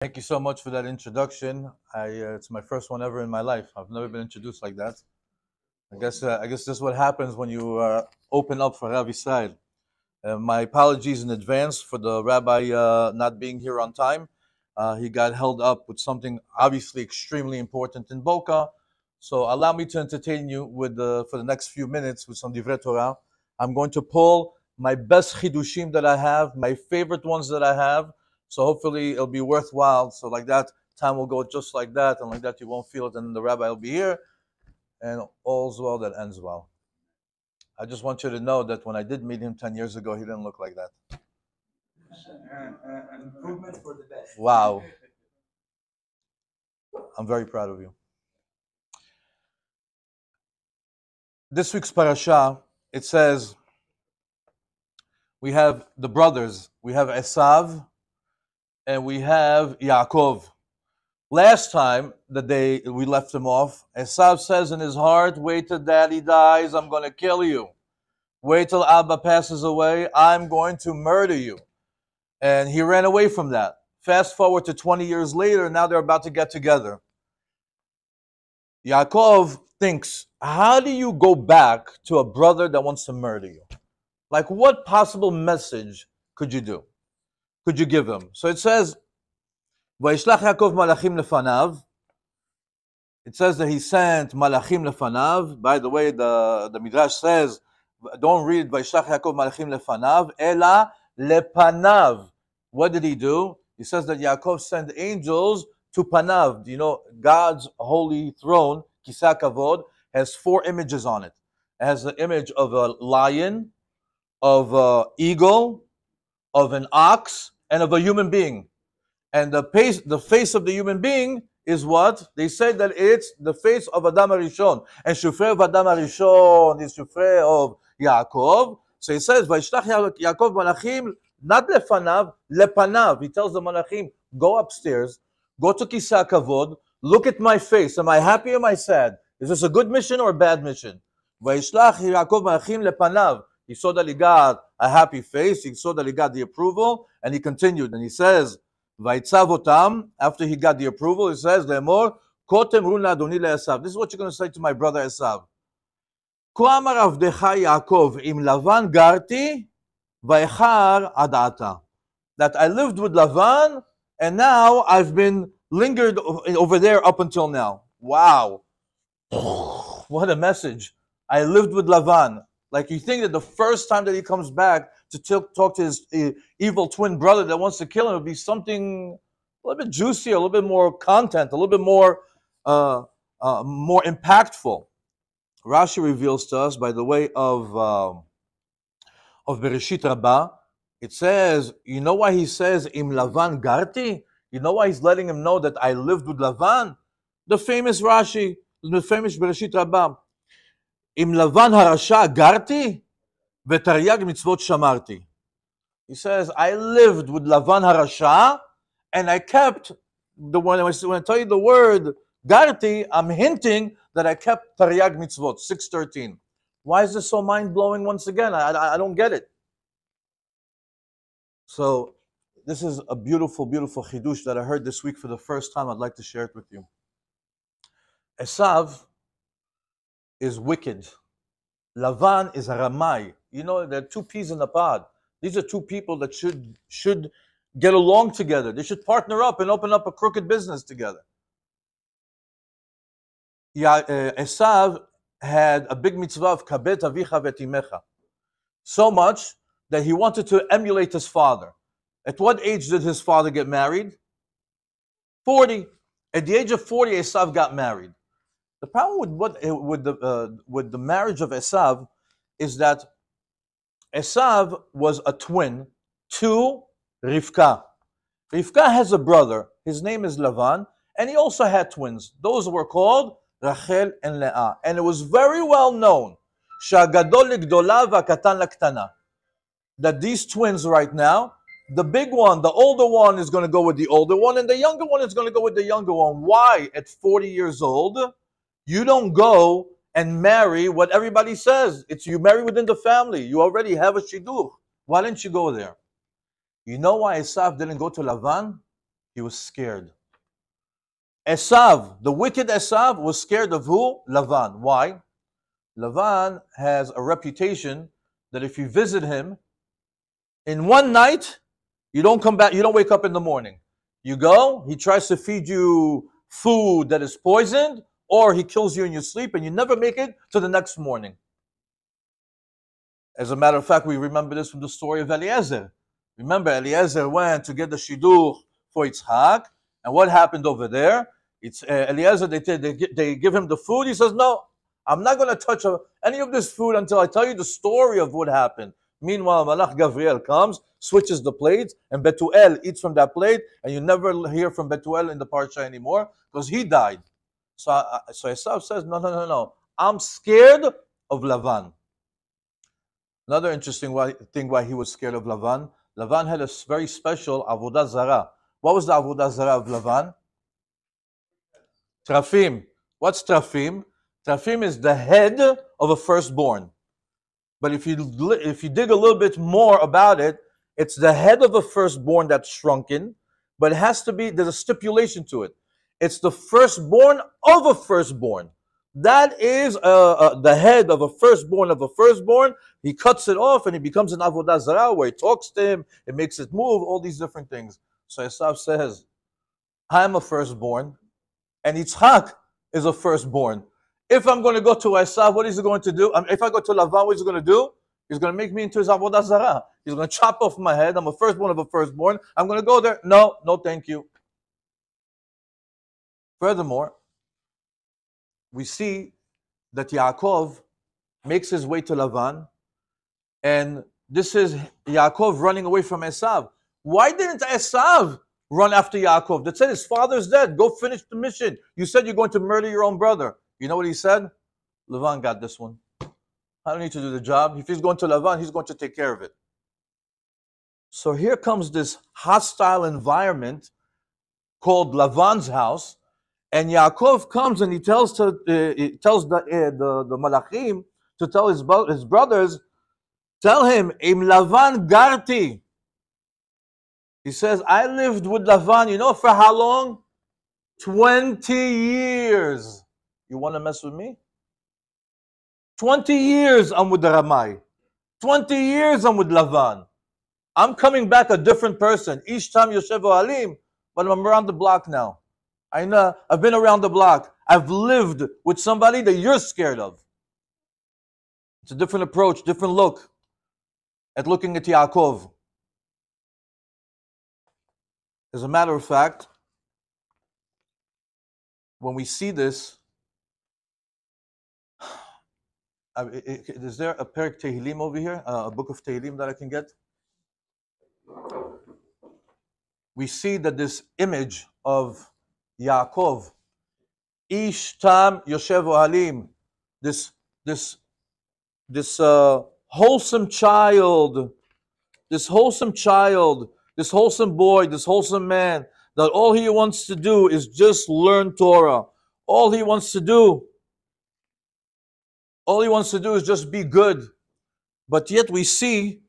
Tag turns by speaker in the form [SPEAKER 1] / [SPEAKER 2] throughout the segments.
[SPEAKER 1] Thank you so much for that introduction. It's my first one ever in my life. I've never been introduced like that. I guess this is what happens when you open up for Rav Israel. My apologies in advance for the rabbi not being here on time. He got held up with something obviously extremely important in Boca. So allow me to entertain you with for the next few minutes with some Divrei Torah. I'm going to pull my best Hidushim that I have, my favorite ones that I have. So hopefully it'll be worthwhile. So like that, time will go just like that, and like that you won't feel it, and the rabbi will be here, and all's well that ends well. I just want you to know that when I did meet him 10 years ago, he didn't look like that.
[SPEAKER 2] Improvement for the best.
[SPEAKER 1] Wow. I'm very proud of you. This week's parasha, it says, we have the brothers. We have Esav and we have Yaakov. Last time that we left him off, Esav says in his heart, wait till daddy dies, I'm going to kill you. Wait till Abba passes away, I'm going to murder you. And he ran away from that. Fast forward to 20 years later, now they're about to get together. Yaakov thinks, how do you go back to a brother that wants to murder you? Like, what possible message could you do? Could you give him? So it says, Vayishlach Yaakov malachim lefanav. It says that he sent malachim lefanav. By the way, the Midrash says, don't read Vayishlach Yaakov malachim lefanav, ela lepanav. What did he do? He says that Yaakov sent angels to Panav. You know, God's holy throne, Kisah Kavod, has 4 images on it. It has the image of a lion, of an eagle, of an ox, and of a human being. And the face of the human being is what? They say that it's the face of Adam HaRishon. And Shufrei of Adam HaRishon is Shufrei of Yaakov. So he says, Vayishlach Yaakov malachim, not lefanav, lepanav. He tells the malachim, go upstairs, go to Kisah Kavod, look at my face. Am I happy or am I sad? Is this a good mission or a bad mission? Vayishlach Yaakov malachim lepanav. He saw that he got a happy face. He saw that he got the approval. And he continued. And he says, Vayitzav otam, after he got the approval, he says, Lemor, kotem run la'adoni le'esav. This is what you're going to say to my brother Esav. Ko amar avdecha Yaakov, im Lavan garti, vayechar adata. That I lived with Lavan, and now I've been lingered over there up until now. Wow. What a message. I lived with Lavan. Like, you think that the first time that he comes back to talk to his evil twin brother that wants to kill him, it would be something a little bit juicier, a little bit more content, a little bit more impactful. Rashi reveals to us, by the way of Bereshit Rabbah, it says, you know why he says, Im Lavan Garti? You know why he's letting him know that I lived with Lavan? The famous Rashi, the famous Bereshit Rabbah. Im Lavan harasha garti, v'taryag mitzvot shamarti. He says, I lived with Lavan harasha, and I kept, when I tell you the word garti, I'm hinting that I kept taryag mitzvot, 6:13. Why is this so mind-blowing once again? I don't get it. So this is a beautiful, beautiful chidush that I heard this week for the first time. I'd like to share it with you. Esav is wicked. Lavan is a ramai. You know, there are 2 peas in a pod. These are 2 people that should get along together. They should partner up and open up a crooked business together. Esav had a big mitzvah of kabet avicha vetimecha. So much that he wanted to emulate his father. At what age did his father get married? 40. At the age of 40, Esav got married. The problem with the marriage of Esav is that Esav was a twin to Rivka. Rivka has a brother. His name is Lavan, and he also had twins. Those were called Rachel and Leah. And it was very well known שהגדול לגדולה והקטן לקטנה. That these twins right now, the big one, the older one is going to go with the older one, and the younger one is going to go with the younger one. Why? At 40 years old, you don't go and marry what everybody says. It's you marry within the family. You already have a shidduch. Why didn't you go there? You know why Esav didn't go to Lavan? He was scared. Esav, the wicked Esav, was scared of who? Lavan. Why? Lavan has a reputation that if you visit him in one night, you don't come back, you don't wake up in the morning. You go, he tries to feed you food that is poisoned, or he kills you in your sleep and you never make it to the next morning. As a matter of fact, we remember this from the story of Eliezer. Remember, Eliezer went to get the shidduch for Yitzhak, and what happened over there? It's Eliezer, they give him the food. He says, no, I'm not going to touch any of this food until I tell you the story of what happened. Meanwhile, Malach Gabriel comes, switches the plates, and Betuel eats from that plate, and you never hear from Betuel in the Parsha anymore because he died. So Esav says, no. I'm scared of Lavan. Another interesting thing why he was scared of Lavan. Lavan had a very special avodah zarah. What was the avodah zarah of Lavan? Trafim. What's trafim? Trafim is the head of a firstborn. But if you dig a little bit more about it, it's the head of a firstborn that's shrunken, but it has to be, there's a stipulation to it. It's the firstborn of a firstborn. That is the head of a firstborn. He cuts it off and he becomes an avodah zarah where he talks to him, it makes it move, all these different things. So Esav says, I am a firstborn, and Yitzhak is a firstborn. If I'm going to go to Esav, what is he going to do? If I go to Lavan, what is he going to do? He's going to make me into his avodah zarah. He's going to chop off my head. I'm a firstborn of a firstborn. I'm going to go there. No, thank you. Furthermore, we see that Yaakov makes his way to Lavan, and this is Yaakov running away from Esav. Why didn't Esav run after Yaakov? They said his father's dead. Go finish the mission. You said you're going to murder your own brother. You know what he said? Lavan got this one. I don't need to do the job. If he's going to Lavan, he's going to take care of it. So here comes this hostile environment called Lavan's house, and Yaakov comes and he tells the Malachim to tell his brothers, tell him, Im Lavan garti. He says, I lived with Lavan, you know for how long? 20 years. You want to mess with me? 20 years I'm with the Ramai. 20 years I'm with Lavan. I'm coming back a different person. Each time Yoshev Alim, but I'm around the block now. I know, I've been around the block. I've lived with somebody that you're scared of. It's a different approach, different look at looking at Yaakov. As a matter of fact, when we see this, is there a Perek Tehillim over here? A book of Tehillim that I can get? We see that this image of Yaakov, Ish Tam Yoshev Ohalim, this wholesome child, this wholesome boy, this wholesome man, that all he wants to do is just learn Torah. All he wants to do is just be good. But yet we see,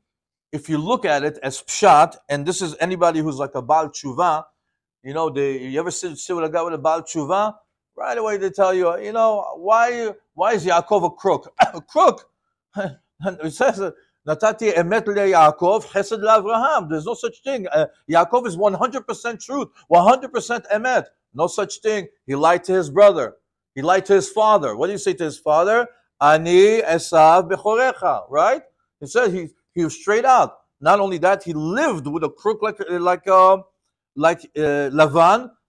[SPEAKER 1] if you look at it as pshat, and this is anybody who's like a Baal Tshuva, you know, you ever sit with a guy with a Baal Tshuva? Right away they tell you, you know, why is Yaakov a crook? A crook? It says, Natati emet Yaakov, chesed Avraham. There's no such thing. Yaakov is 100% truth, 100% emet. No such thing. He lied to his brother. He lied to his father. What do you say to his father? Ani Esav bechorecha. Right? He said he was straight out. Not only that, he lived with a crook like Lavan.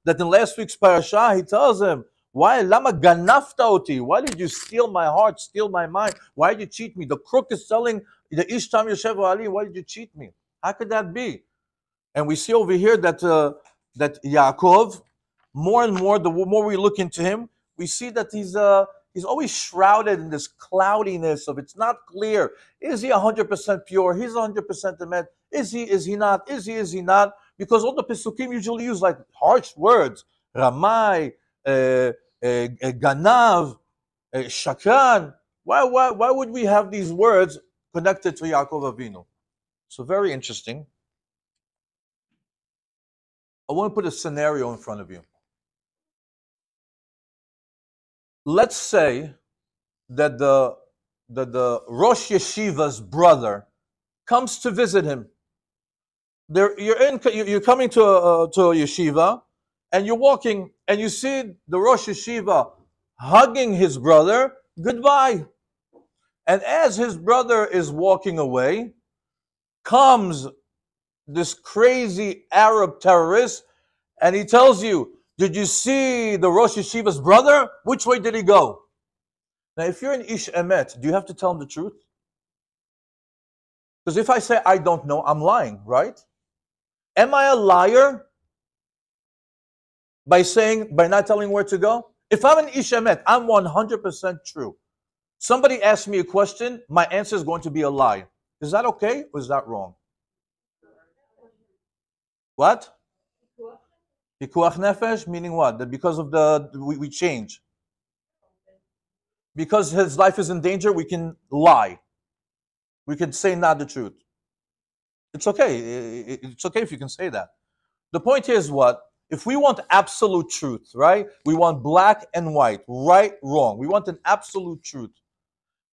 [SPEAKER 1] That in last week's parasha he tells him, why lama ganafta oti? Why did you steal my heart, steal my mind? Why did you cheat me? The crook is telling the Ishtam Yoshev Ali, why did you cheat me? How could that be? And we see over here that Yaakov, more and more, the more we look into him, we see that he's always shrouded in this cloudiness of it's not clear. Is he 100% pure? He's 100% emet. Is he not? Is he not? Because all the Pesukim usually use like harsh words. Ramai, Ganav, Shakran. Why would we have these words connected to Yaakov Avinu? So very interesting. I want to put a scenario in front of you. Let's say that the Rosh Yeshiva's brother comes to visit him. You're coming to a yeshiva, and you're walking, and you see the Rosh Yeshiva hugging his brother goodbye. And as his brother is walking away, comes this crazy Arab terrorist, and he tells you, "Did you see the Rosh Yeshiva's brother? Which way did he go?" Now, if you're an Ish Emet, do you have to tell him the truth? Because if I say I don't know, I'm lying, right? Am I a liar by not telling where to go? If I'm an Ish Emet, I'm 100% true. Somebody asks me a question, my answer is going to be a lie. Is that okay or is that wrong? What? Pikuach nefesh, meaning what? That because of we change. Because his life is in danger, we can lie. We can say not the truth. It's okay. It's okay if you can say that. The point here is what? If we want absolute truth, right? We want black and white, right, wrong. We want an absolute truth.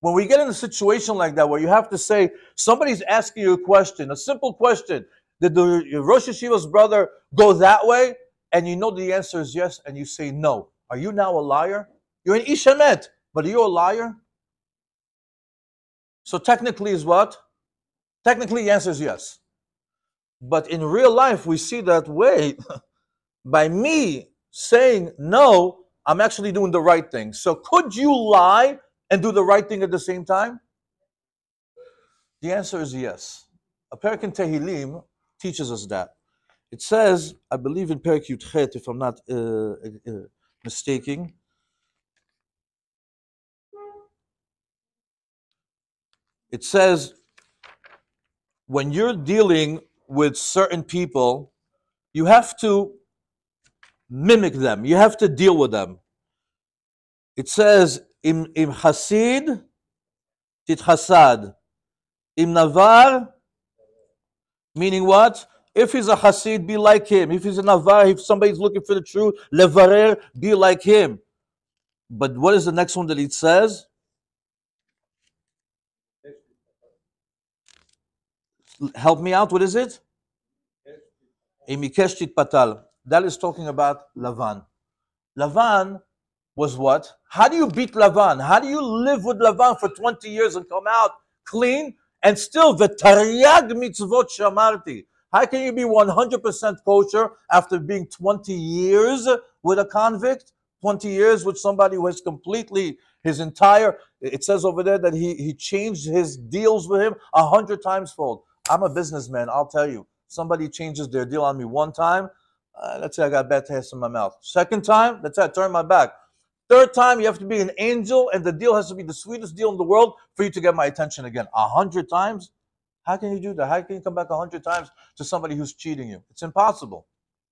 [SPEAKER 1] When we get in a situation like that where you have to say, somebody's asking you a question, a simple question, did the Rosh Yeshiva's brother go that way? And you know the answer is yes, and you say no. Are you now a liar? You're an Ish Emet, but are you a liar? So technically is what? Technically the answer is yes. But in real life, we see that, wait, by me saying no, I'm actually doing the right thing. So could you lie and do the right thing at the same time? The answer is yes. A Perek in Tehillim teaches us that. It says, I believe in Perek Yudchet, if I'm not mistaken. It says, when you're dealing with certain people, you have to mimic them. You have to deal with them. It says, Im Hasid, tit hasad. Im Navar, meaning what? If he's a Hasid, be like him. If he's a Navar, if somebody's looking for the truth, levarer, be like him. But what is the next one that it says? Help me out, what is it? Emikesh tit patal. That is talking about Lavan. Lavan was what? How do you beat Lavan? How do you live with Lavan for 20 years and come out clean and still v'taryag mitzvot shamarti? How can you be 100% kosher after being 20 years with a convict? 20 years with somebody who has completely his entire, it says over there that he changed his deals with him 100 times fold. I'm a businessman, I'll tell you. Somebody changes their deal on me one time, let's say I got bad taste in my mouth. Second time, that's it, I turn my back. Third time, you have to be an angel, and the deal has to be the sweetest deal in the world for you to get my attention again. 100 times? How can you do that? How can you come back 100 times to somebody who's cheating you? It's impossible.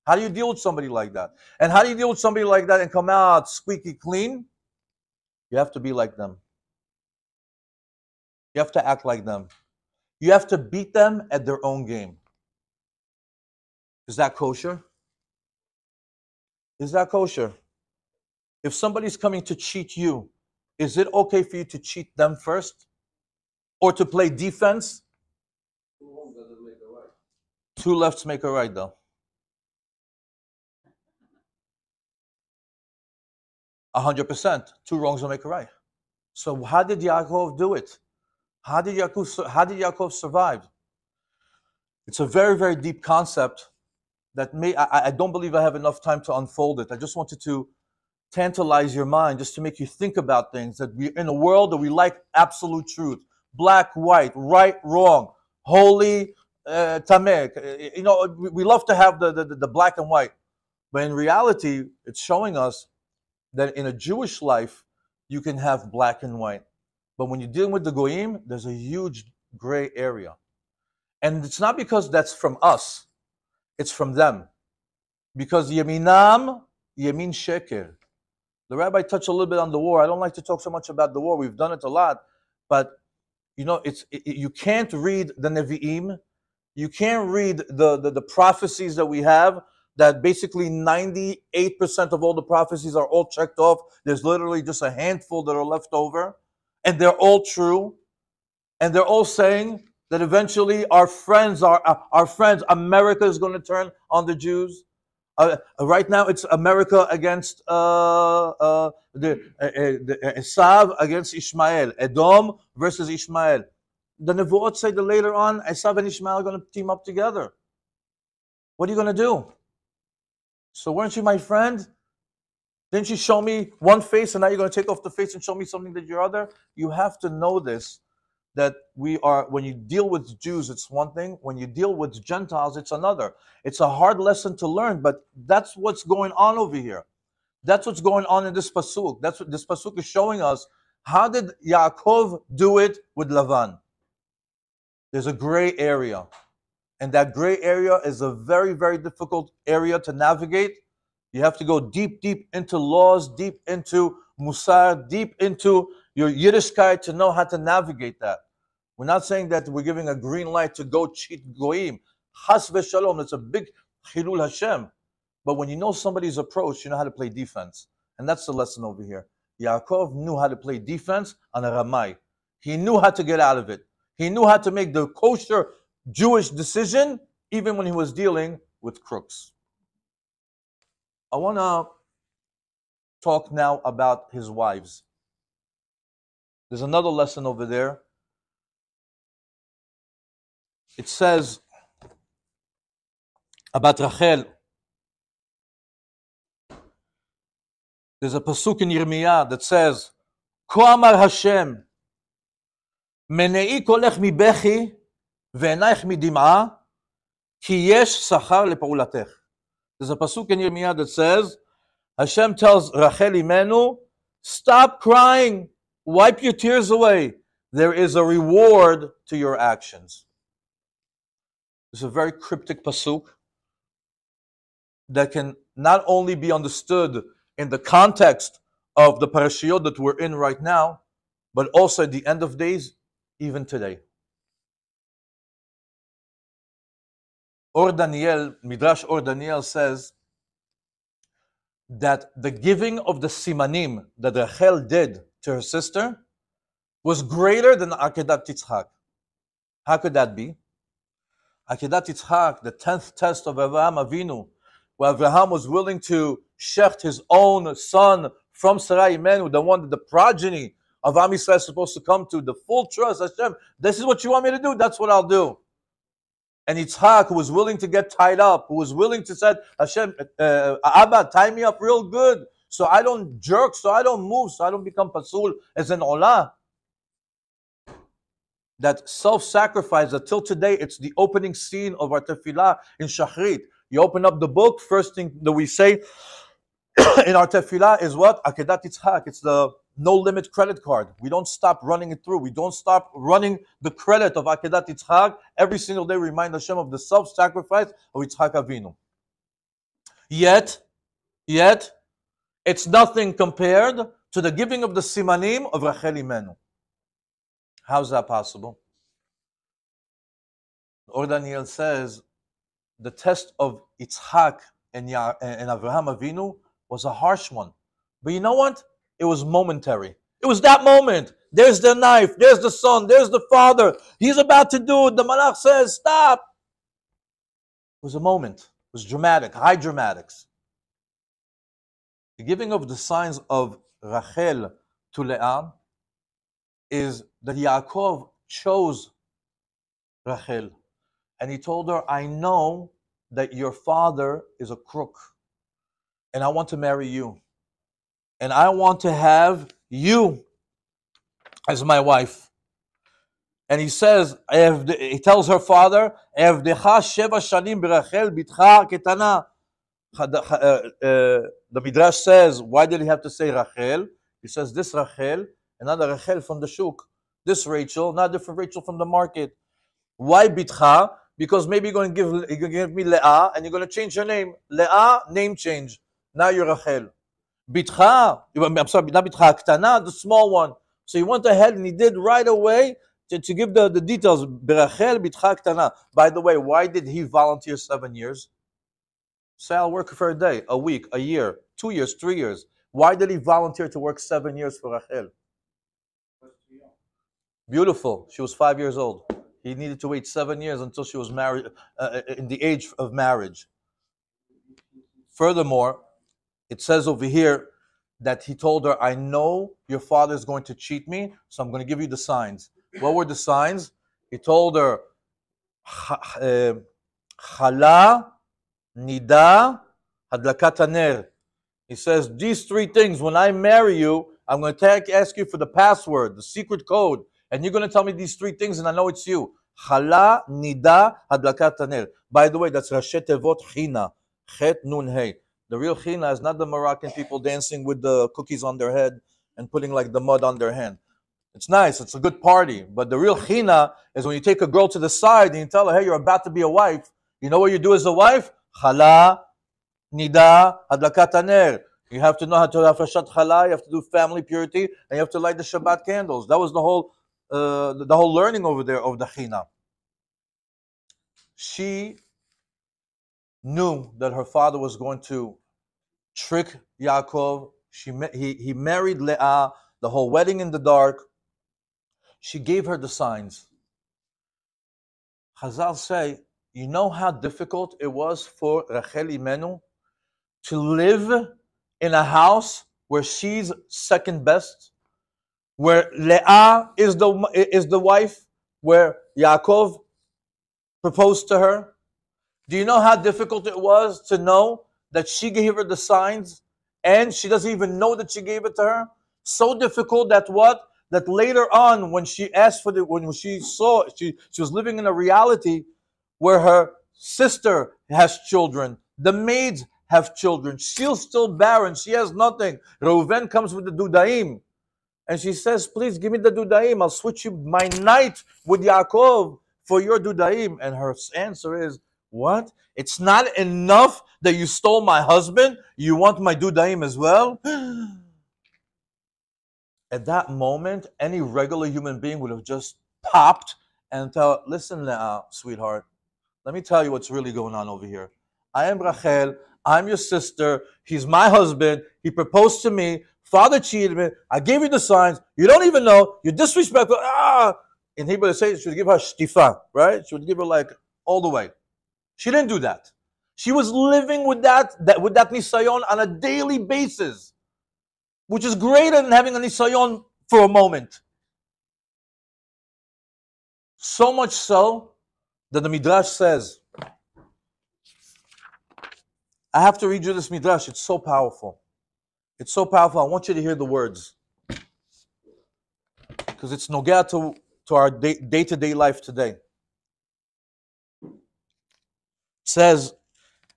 [SPEAKER 1] How do you deal with somebody like that? And how do you deal with somebody like that and come out squeaky clean? You have to be like them. You have to act like them. You have to beat them at their own game. Is that kosher? Is that kosher? If somebody's coming to cheat you, is it okay for you to cheat them first? Or to play defense? Two lefts make a right, though. 100%. Two wrongs will make a right. So how did Yaakov do it? How did Yaakov survive? It's a very, very deep concept that I don't believe I have enough time to unfold it. I just wanted to tantalize your mind, just to make you think about things, that we're in a world that we like absolute truth. Black, white, right, wrong, holy, tameh. You know, we love to have the black and white. But in reality, it's showing us that in a Jewish life, you can have black and white. But when you're dealing with the Goyim, there's a huge gray area. And it's not because that's from us. It's from them. Because Yeminam, Yemin Sheker. The rabbi touched a little bit on the war. I don't like to talk so much about the war. We've done it a lot. But, you know, you can't read the Nevi'im. You can't read the prophecies that we have. that basically 98% of all the prophecies are all checked off. There's literally just a handful that are left over, and they're all true, and they're all saying that eventually our friends, America is going to turn on the Jews. Right now, it's America against Esav against Ishmael, Edom versus Ishmael. The Nevuot say that later on, Esav and Ishmael are going to team up together. What are you going to do? So weren't you my friend? Didn't you show me one face and now you're going to take off the face and show me something that you're other? You have to know this, that when you deal with Jews, it's one thing. When you deal with Gentiles, it's another. It's a hard lesson to learn, but that's what's going on over here. That's what's going on in this pasuk. That's what this pasuk is showing us. How did Yaakov do it with Lavan? There's a gray area. And that gray area is a very, very difficult area to navigate. You have to go deep, deep into laws, deep into Musar, deep into your Yiddishkeit to know how to navigate that. We're not saying that we're giving a green light to go cheat goyim. Chas v'shalom, that's a big chilul Hashem. But when you know somebody's approach, you know how to play defense. And that's the lesson over here. Yaakov knew how to play defense on a Ramai. He knew how to get out of it. He knew how to make the kosher Jewish decision, even when he was dealing with crooks. I want to talk now about his wives. There's another lesson over there. It says about Rachel. There's a pasuk in Yirmiyah that says, Ko amar Hashem, menei kolech mibechi, ve'enaich midim'a, ki yesh sachar lepaulatech. There's a pasuk in Yirmiyah that says, Hashem tells Rachel Imenu, stop crying, wipe your tears away. There is a reward to your actions. It's a very cryptic pasuk that can not only be understood in the context of the parashiyot that we're in right now, but also at the end of days, even today. Midrash Or Daniel says that the giving of the simanim that Rachel did to her sister was greater than Akedat Yitzchak. How could that be? Akedat Yitzchak, the 10th test of Avraham Avinu, where Avraham was willing to shecht his own son from Sarai Imenu, the one that the progeny of Am Yisrael is supposed to come to, the full trust, Hashem, this is what you want me to do, that's what I'll do. And Yitzchak, who was willing to get tied up, who was willing to say, Hashem, Abba, tie me up real good, so I don't jerk, so I don't move, so I don't become pasul as an olah. That self-sacrifice, that till today, it's the opening scene of our tefillah in Shachrit. You open up the book, first thing that we say in our tefillah is what? Akedat Yitzchak. It's the no-limit credit card. We don't stop running it through. We don't stop running the credit of Akedat Yitzchak. Every single day we remind Hashem of the self-sacrifice of Yitzchak Avinu. Yet, it's nothing compared to the giving of the simanim of Rachel Imenu. How's that possible? Or Daniel says, the test of Yitzchak and Avraham Avinu was a harsh one. But you know what? It was momentary. It was that moment. There's the knife. There's the son. There's the father. He's about to do it. The malach says, stop. It was a moment. It was dramatic. High dramatics. The giving of the signs of Rachel to Leah is that Yaakov chose Rachel. And he told her, I know that your father is a crook. And I want to marry you. And I want to have you as my wife. And he says, he tells her father, Evdecha sheva shanim berachel bitcha ketana. The Midrash says, why did he have to say Rachel? He says, this Rachel, another Rachel from the shuk. This Rachel, not different Rachel from the market. Why bitcha? Because maybe you're going to give me Leah, and you're going to change your name. Leah, name change. Now you're Rachel. Bitcha, I'm sorry, not bitcha, ktana, the small one. So he went ahead and he did right away to give the details. Berachel, bitcha, ktana. By the way, why did he volunteer 7 years? Say, I'll work for a day, a week, a year, 2 years, 3 years. Why did he volunteer to work 7 years for Rachel? Beautiful. She was 5 years old. He needed to wait 7 years until she was married, in the age of marriage. Furthermore, it says over here that he told her, I know your father is going to cheat me, so I'm going to give you the signs. What were the signs? He told her, Chala, Nida, Hadlakat Haner. He says, these 3 things, when I marry you, I'm going to ask you for the password, the secret code, and you're going to tell me these 3 things, and I know it's you. Chala, Nida, Hadlakat Haner. By the way, that's Rashi Tevot China, Chet Nun Hey. The real China is not the Moroccan people dancing with the cookies on their head and putting like the mud on their hand. It's nice, it's a good party, but the real China is when you take a girl to the side and you tell her, hey, you're about to be a wife. You know what you do as a wife? Chala, Nida, Hadlakat Haner. You have to know how to have Parashat Chala, you have to do family purity, and you have to light the Shabbat candles. That was the whole learning over there of the China. She knew that her father was going to trick Yaakov. He married Leah, the whole wedding in the dark. She gave her the signs. Chazal say, you know how difficult it was for Rachel Imenu to live in a house where she's second best, where Leah is the wife, where Yaakov proposed to her. Do you know how difficult it was to know that she gave her the signs and she doesn't even know that she gave it to her? So difficult that that later on, when she asked for when she saw, she was living in a reality where her sister has children, the maids have children, she's still barren, she has nothing. Reuven comes with the dudaim, and she says, please give me the dudaim, I'll switch you my night with Yaakov for your dudaim. And her answer is, what? It's not enough that you stole my husband? You want my dudaim as well? At that moment, any regular human being would have just popped and thought, listen now, sweetheart, let me tell you what's really going on over here. I am Rachel, I'm your sister, he's my husband, he proposed to me, father cheated me, I gave you the signs, you don't even know, you're disrespectful. In Hebrew, they say she would give her shtifa, right? She would give her like all the way. She didn't do that. She was living with that nisayon on a daily basis, which is greater than having a nisayon for a moment. So much so that the Midrash says, I have to read you this Midrash, it's so powerful. It's so powerful, I want you to hear the words. Because it's nogea to our day-to-day life today. It says,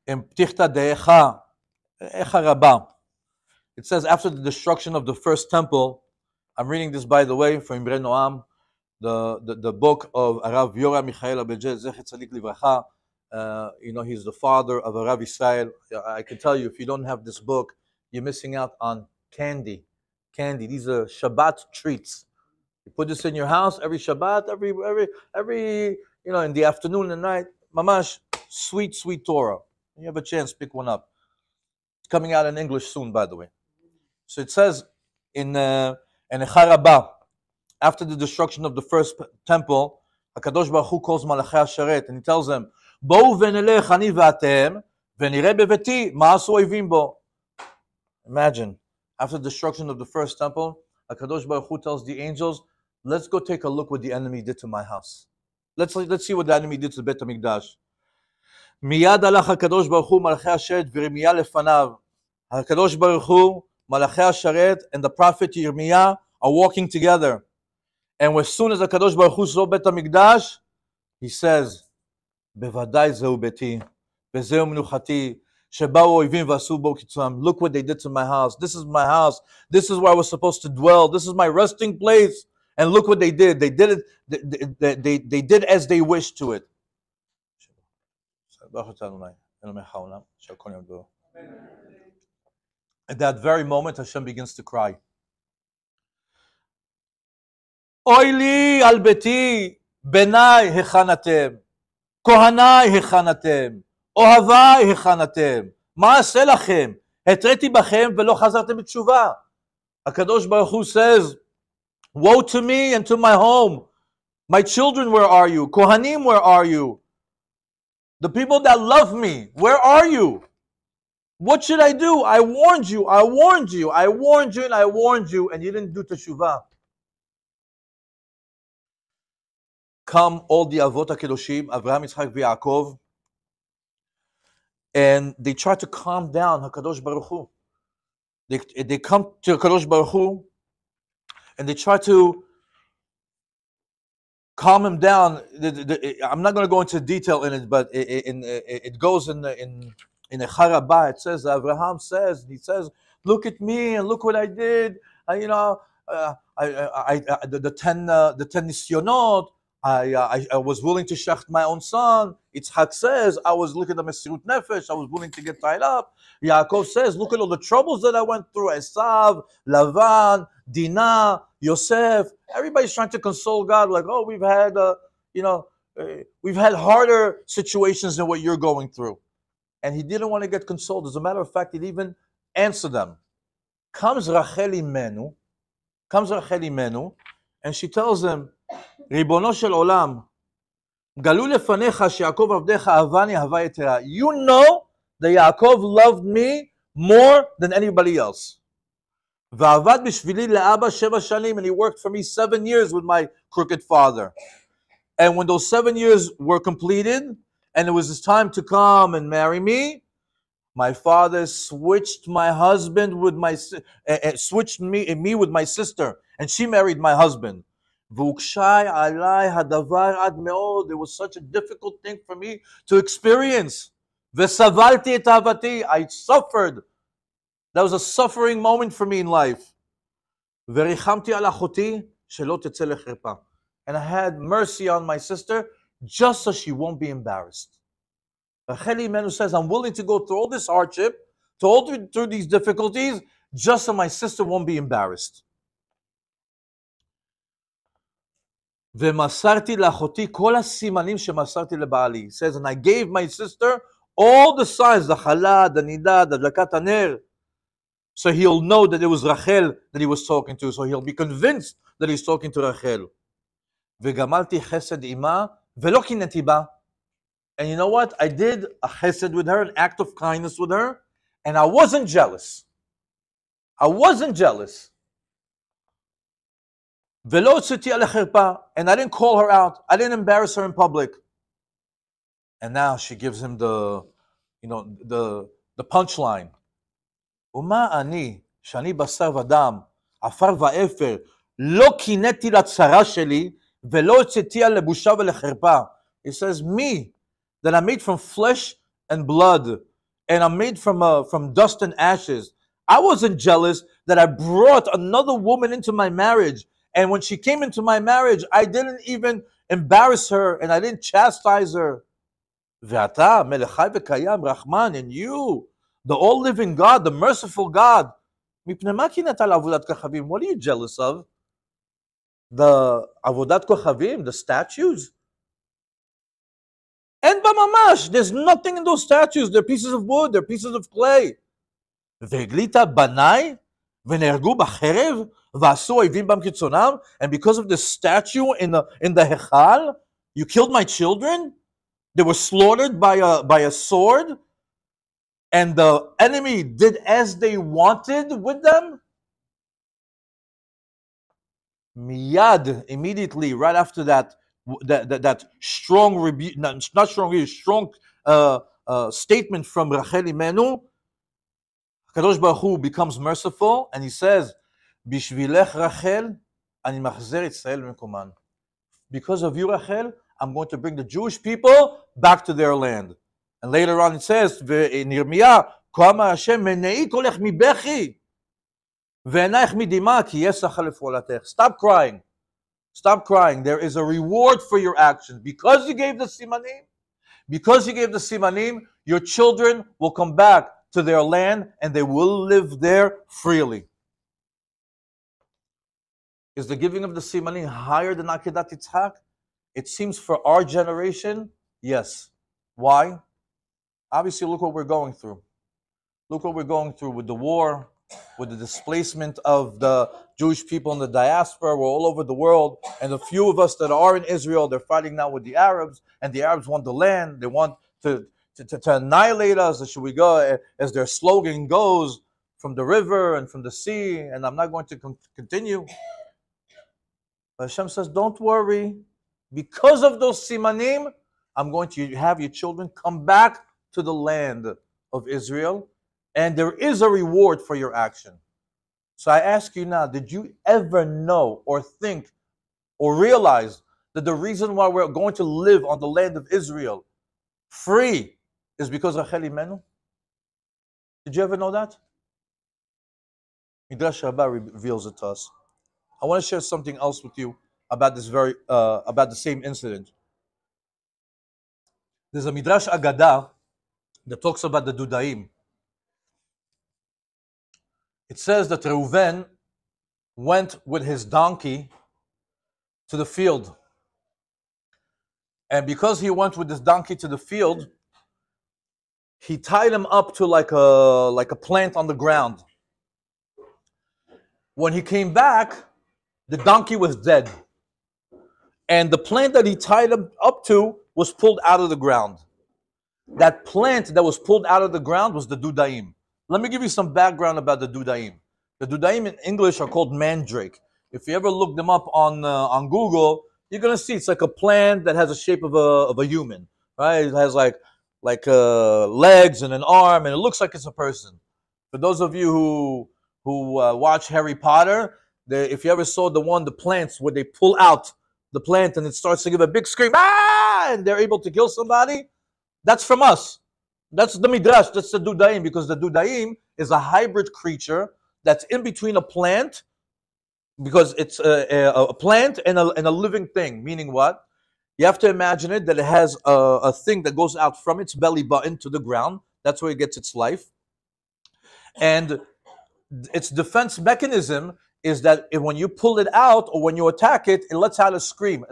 [SPEAKER 1] in Ptichta De'echa, Echa Rabbah, it says, after the destruction of the first temple, I'm reading this, by the way, from Imre Noam, the book of Arav Yora Michael Abedje, Zecher Tzadik Livracha. He's the father of Arav Israel. I can tell you, if you don't have this book, you're missing out on candy. These are Shabbat treats. You put this in your house every Shabbat, every in the afternoon and night. Mamash, sweet Torah. You have a chance, pick one up. It's coming out in English soon, by the way. So it says in Echa Rabbah, after the destruction of the first temple, HaKadosh Baruch Hu calls Malachei HaSharet, and he tells them, Bo'u v'nelech ani v'atem, v'nireh beveti ma asu oivim bo. Imagine, after the destruction of the first temple, HaKadosh Baruch Hu tells the angels, let's go take a look what the enemy did to my house. Let's see what the enemy did to the Beit HaMikdash. Miyad alach HaKadosh Baruch Hu Malachei HaSharet v'Yirmiyah lefanav. HaKadosh Baruch Hu, Malachei HaSharet, and the prophet Yirmiyah are walking together. And as soon as HaKadosh Baruch Hu saw Beit HaMikdash, he says, Bevadai zehu beti, vezehu menuchati, sheba'u oivim v'asu bo kitzam. Look what they did to my house. This is my house. This is where I was supposed to dwell. This is my resting place. And look what they did. They did it. They did as they wished to it. At that very moment, Hashem begins to cry. Oili al beti, benai hechanatem, kohanai hechanatem, אוהביי היכן אתם? מה אעשה לכם? התריתי בכם ולא חזרתם בתשובה. הקדוש ברוך הוא says, woe to me and to my home. My children, where are you? Kohanim, where are you? The people that love me, where are you? What should I do? I warned you, I warned you, I warned you, and I warned you, and you didn't do teshuvah. Come all the Avot HaKedoshim, Avraham, Yitzchak, Yaakov, and they try to calm down HaKadosh Baruch Hu. They come to HaKadosh Baruch Hu, and they try to calm him down. I'm not going to go into detail in it, but it goes in a Charabah. It says, Avraham says, he says, look at me and look what I did. The 10 nisyonot. I was willing to shecht my own son. Yitzchak says, I was looking at the Mesirut Nefesh. I was willing to get tied up. Yaakov says, look at all the troubles that I went through. Esav, Lavan, Dinah, Yosef. Everybody's trying to console God. Like, oh, we've had, we've had harder situations than what you're going through. And he didn't want to get consoled. As a matter of fact, he didn't answer them. Comes Rachel Imenu, and she tells him, ריבונו של עולם, גלו לפניך שיעקב עבדך אהבני אהבה יתרה. You know that Yaakov loved me more than anybody else. ועבד בשבילי לאבא 7 שנים, and he worked for me 7 years with my crooked father. And when those 7 years were completed, and it was his time to come and marry me, my father switched my husband with switched me with my sister, and she married my husband. והוקשה עליי הדבר עד מאוד. It was such a difficult thing for me to experience. וסבלתי את אהבתי. I suffered. That was a suffering moment for me in life. וריחמתי על אחותי שלא תצא לחרפה. And I had mercy on my sister just so she won't be embarrassed. Rachel Imenu says, I'm willing to go through all this hardship, through these difficulties, just so my sister won't be embarrassed. ומסרתי לאחותי כל הסימנים שמסרתי לבעלי. He says, and I gave my sister all the signs, the chalad, the nidah, the הדלקת הנר, so he'll know that it was Rachel that he was talking to, so he'll be convinced that he's talking to Rachel. וגמלתי חסד עמה ולא קינאתי בה. And you know what? I did a chesed with her, an act of kindness with her, and I wasn't jealous. I wasn't jealous. ולא הוצאתי עליה חרפה, and I didn't call her out. I didn't embarrass her in public. And now she gives him the punchline. ומה אני, שאני בשר ודם, עפר ואפר, לא קינאתי לצרה שלי, ולא הוצאתיה לבושה ולחרפה. He says, me, that I'm made from flesh and blood, and I'm made from dust and ashes. I wasn't jealous that I brought another woman into my marriage. And when she came into my marriage, I didn't even embarrass her and I didn't chastise her. ואתה, מלך חי וקיים, רחמן, and you, the all-living God, the merciful God, מפני מה קינאת על עבודת כוכבים? What are you jealous of? The עבודת כוכבים, the statues? אין בה ממש. There's nothing in those statues. They're pieces of wood, they're pieces of clay. והגלית בניי ונהרגו בחרב ועשו אויבים בם כצאנם, and because of this statue in the Hechal, you killed my children? They were slaughtered by a sword, and the enemy did as they wanted with them? Miyad, immediately, right after that strong rebuke, not strong rebuke, strong statement from Rachel Imenu, Kadosh Baruch Hu becomes merciful, and he says, "Bishvilech Rachel, ani machzer Yisrael mekoman." Because of you, Rachel, I'm going to bring the Jewish people back to their land. And later on it says, in Yirmiyah, "Kama Hashem menei kolech mibechi, ve'enayich midima ki yesach lefolatech." Stop crying. Stop crying. There is a reward for your actions. Because you gave the simanim, your children will come back to their land and they will live there freely. Is the giving of the simanim higher than Akedat Yitzhak? It seems for our generation, yes. Why? Obviously, look what we're going through. Look what we're going through with the war, with the displacement of the Jewish people in the diaspora. We're all over the world. And the few of us that are in Israel, they're fighting now with the Arabs. And the Arabs want the land. They want to annihilate us. Should we go, as their slogan goes, from the river and from the sea. And I'm not going to continue. But Hashem says, don't worry. Because of those simanim, I'm going to have your children come back to the land of Israel. And there is a reward for your action. So I ask you now, did you ever know or think or realize that the reason why we're going to live on the land of Israel free is because of Rachel Imenu? Did you ever know that? Midrash Rabbah reveals it to us. I want to share something else with you about this about the same incident. There's a Midrash Agadah that talks about the Dudaim. It says that Reuven went with his donkey to the field. And because he went with his donkey to the field, he tied him up to like a plant on the ground. When he came back, the donkey was dead. And the plant that he tied him up to was pulled out of the ground. That plant that was pulled out of the ground was the Dudaim. Let me give you some background about the Dudaim. The Dudaim in English are called mandrake. If you ever look them up on Google, you're gonna see it's like a plant that has the shape of a human, right? It has like legs and an arm, and it looks like it's a person. For those of you who watch Harry Potter, if you ever saw the plants where they pull out the plant and it starts to give a big scream, ah, and they're able to kill somebody, that's from us. That's the Midrash, that's the Dudaim, because the Dudaim is a hybrid creature that's in between a plant, because it's a plant and a living thing. Meaning what? You have to imagine it that it has a thing that goes out from its belly button to the ground. That's where it gets its life. And its defense mechanism is that when you pull it out or when you attack it, it lets out a scream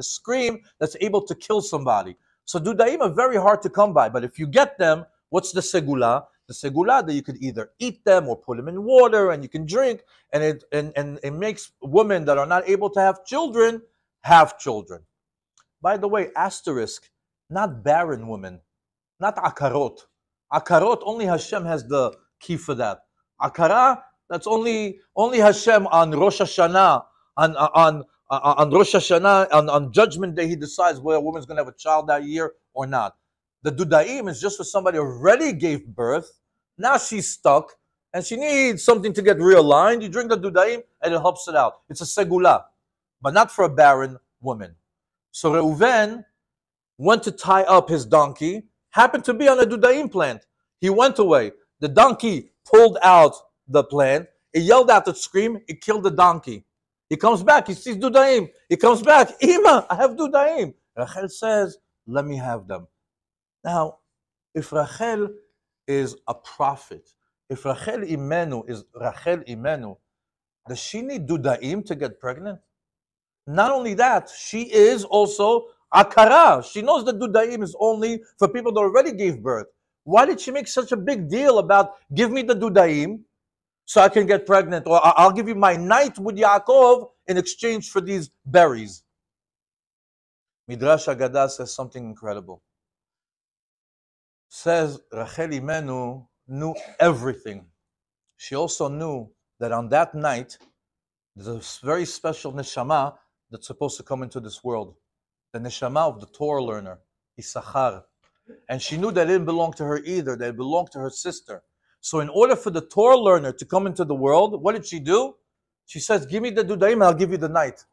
[SPEAKER 1] that's able to kill somebody. So Dudaim are very hard to come by, but if you get them, what's the segula? The segula that you could either eat them or put them in water and you can drink, and it makes women that are not able to have children have children. By the way, asterisk, not barren women, not akarot. Akarot, only Hashem has the key for that. Akara, that's only Hashem on Rosh Hashanah, on Rosh Hashanah, on Judgment Day, he decides whether a woman's going to have a child that year or not. The Dudaim is just for somebody who already gave birth. Now she's stuck, and she needs something to get realigned. You drink the Dudaim, and it helps it out. It's a segula, but not for a barren woman. So Reuven went to tie up his donkey, happened to be on a Dudaim plant. He went away. The donkey pulled out the plant. It yelled out to scream. It killed the donkey. He comes back. He sees Dudaim. He comes back. Ima, I have Dudaim. Rachel says, let me have them. Now, if Rachel is a prophet, if Rachel Imenu is Rachel Imenu, does she need Dudaim to get pregnant? Not only that, she is also Akara. She knows that Dudaim is only for people that already gave birth. Why did she make such a big deal about give me the Dudaim so I can get pregnant, or I'll give you my night with Yaakov in exchange for these berries? Midrash Agadah says something incredible. Says Rachel Imenu knew everything. She also knew that on that night, there's a very special neshama that's supposed to come into this world. The neshama of the Torah learner, Issachar. And she knew that it didn't belong to her either, that it belonged to her sister. So in order for the Torah learner to come into the world, what did she do? She says, give me the Dudaim and I'll give you the night.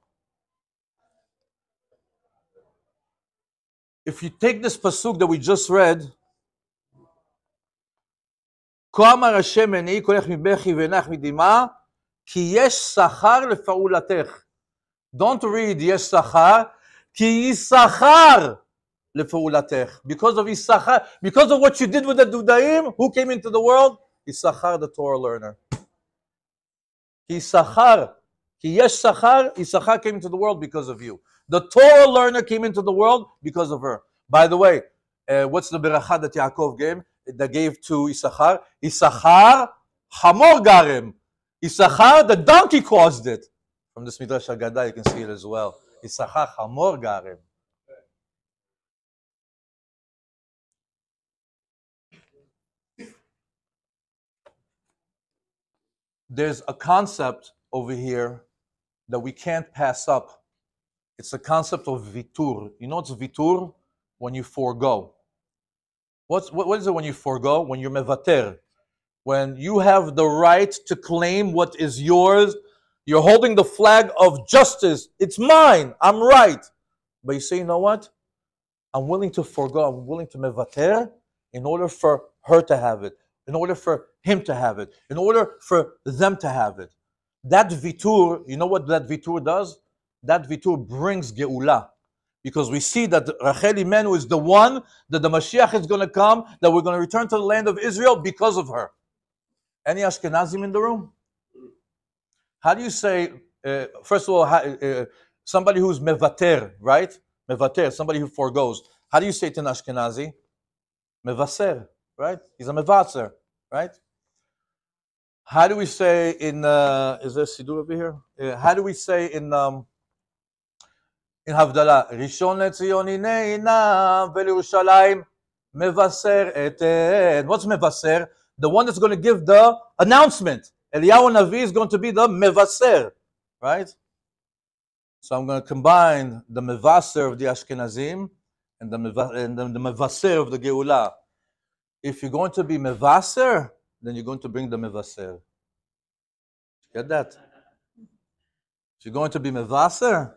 [SPEAKER 1] If you take this pasuk that we just read, כה אמר השם מנעי קולך מבכי ונח מדמעה, כי יש שכר לפעולתך. Don't read יש שכר, כי יששכר לפעולתך. Because of Yisachar, because of what you did with the Dudaim, who came into the world? Yisachar, the Torah learner. Yisachar, כי יש שכר, Yisachar came into the world because of you. The Torah learner came into the world because of her. By the way, what's the beracha that Yaakov gave? that gave to Issachar? Issachar, Hamor Garem. Issachar, the donkey caused it. From this Midrash Haggadah, you can see it as well. Issachar, Hamor Garem. There's a concept over here that we can't pass up. It's the concept of vitur. You know what's vitur? When you forego. What is it when you forego? When you're mevater. When you have the right to claim what is yours. You're holding the flag of justice. It's mine. I'm right. But you say, you know what? I'm willing to forego. I'm willing to mevater in order for her to have it. In order for him to have it. In order for them to have it. That vitur, you know what that vitur does? That vitur brings geula. Because we see that Rachel Imenu is the one that the Mashiach is going to come, that we're going to return to the land of Israel because of her. Any Ashkenazim in the room? How do you say, first of all, somebody who's mevater, right? Mevater, somebody who forgoes. How do you say it in Ashkenazi? Mevaser, right? He's a mevaser, right? How do we say in, is there Siddur over here? How do we say in Havdalah? Rishon LeTzion Hineina veLyerushalayim mevaser eten. What's mevaser? The one that's going to give the announcement. Eliyahu Navi is going to be the mevaser, right? So I'm going to combine the mevaser of the Ashkenazim and the mevaser of the Geulah. If you're going to be mevaser, then you're going to bring the mevaser. Get that? If you're going to be mevaser,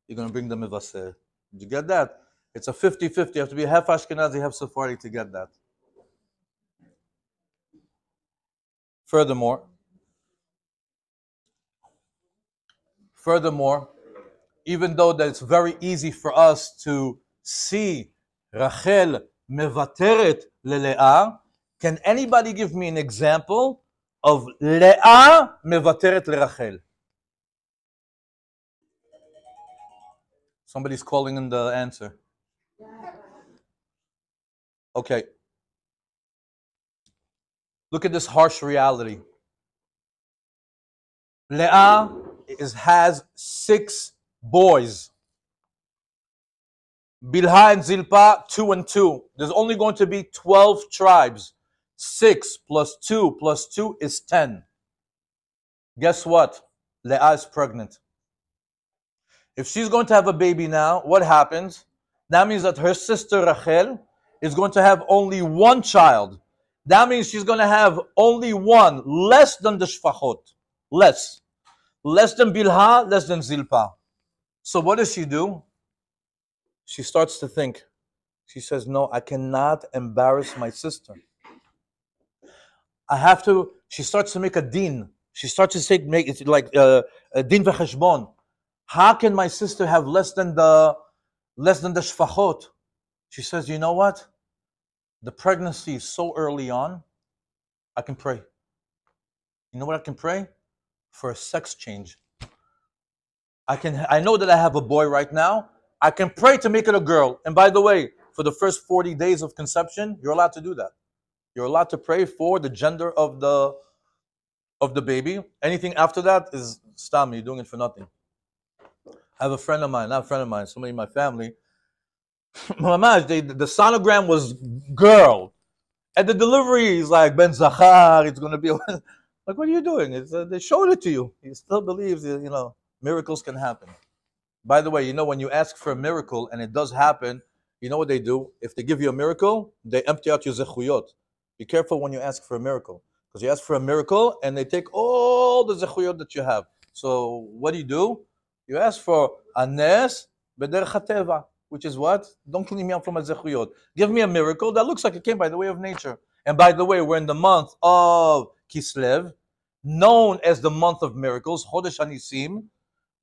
[SPEAKER 1] you're going to bring the mevaser. Did you get that? It's a 50-50. You have to be half Ashkenazi, half Sephardic to get that. Furthermore, even though that it's very easy for us to see Rachel mevateret leleah, can anybody give me an example of Leah mevateret lerachel? Somebody's calling in the answer. Okay. Look at this harsh reality. Leah has 6 boys. Bilhah and Zilpah, 2 and 2. There's only going to be 12 tribes. 6 plus 2 plus 2 is 10. Guess what? Leah is pregnant. If she's going to have a baby now, what happens? That means that her sister Rachel is going to have only 1 child. That means she's going to have only 1, less than the shfachot. Less than Bilhah, less than Zilpah. So what does she do? She starts to think. She says, no, I cannot embarrass my sister. I have to, she starts to make a din. She starts to make it like a din v'cheshbon. How can my sister have less than the shfachot? She says, you know what? The pregnancy is so early on, I can pray. You know what I can pray? For a sex change. I know that I have a boy right now. I can pray to make it a girl. And by the way, for the first 40 days of conception, you're allowed to do that. You're allowed to pray for the gender of the baby. Anything after that is stam. You're doing it for nothing. I have a friend of mine, not a friend of mine, somebody in my family. The sonogram was girl. And the delivery is like Ben Zachar. It's going to be like, what are you doing? They showed it to you. He still believes that, miracles can happen. By the way, when you ask for a miracle and it does happen, you know what they do? If they give you a miracle, they empty out your zechuyot. Be careful when you ask for a miracle. Because you ask for a miracle and they take all the zechuyot that you have. So what do? You ask for a nes b'derech hateva, which is what? Don't clean me up from a zechuyot. Give me a miracle that looks like it came by the way of nature. And by the way, we're in the month of Kislev, known as the month of miracles, Chodesh HaNisim,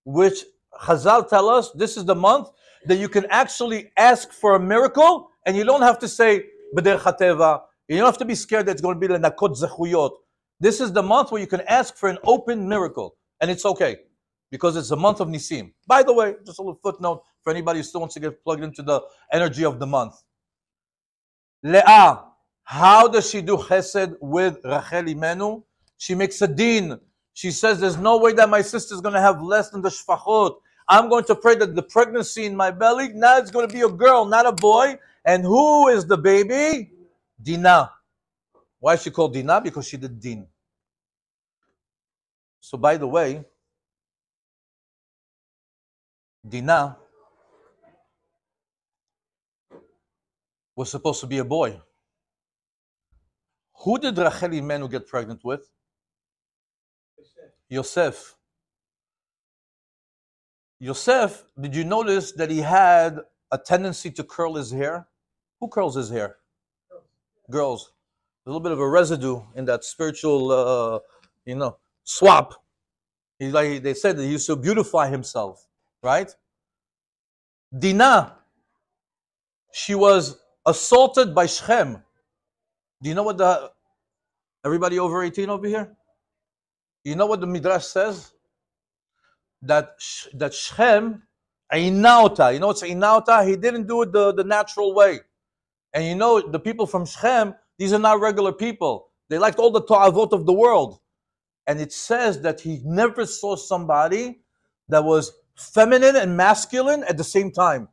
[SPEAKER 1] which Chazal tell us this is the month that you can actually ask for a miracle and you don't have to say b'derech hateva. You don't have to be scared that it's going to be lenakot zechuyot. This is the month where you can ask for an open miracle, and it's okay because it's the month of Nisim. By the way, just a little footnote for anybody who still wants to get plugged into the energy of the month. Leah How does she do chesed with Rachel Imenu? She makes a din. She says, there's no way that my sister's going to have less than the shfachot. I'm going to pray that the pregnancy in my belly, now it's going to be a girl, not a boy. And who is the baby? Dinah. Why is she called Dinah? Because she did din. So by the way, Dinah was supposed to be a boy. Who did Rachel Imenu get pregnant with? Yosef. Yosef, did you notice that he had a tendency to curl his hair? Who curls his hair? Girls. A little bit of a residue in that spiritual, swap. They said that he used to beautify himself, right? Dinah, she was assaulted by Shechem. Do you know what everybody over 18 over here? You know what the Midrash says? That Shechem, Einauta, you know what's Einauta? He didn't do it the natural way. And you know, the people from Shechem, these are not regular people. They liked all the ta'avot of the world. And it says that he never saw somebody that was feminine and masculine at the same time.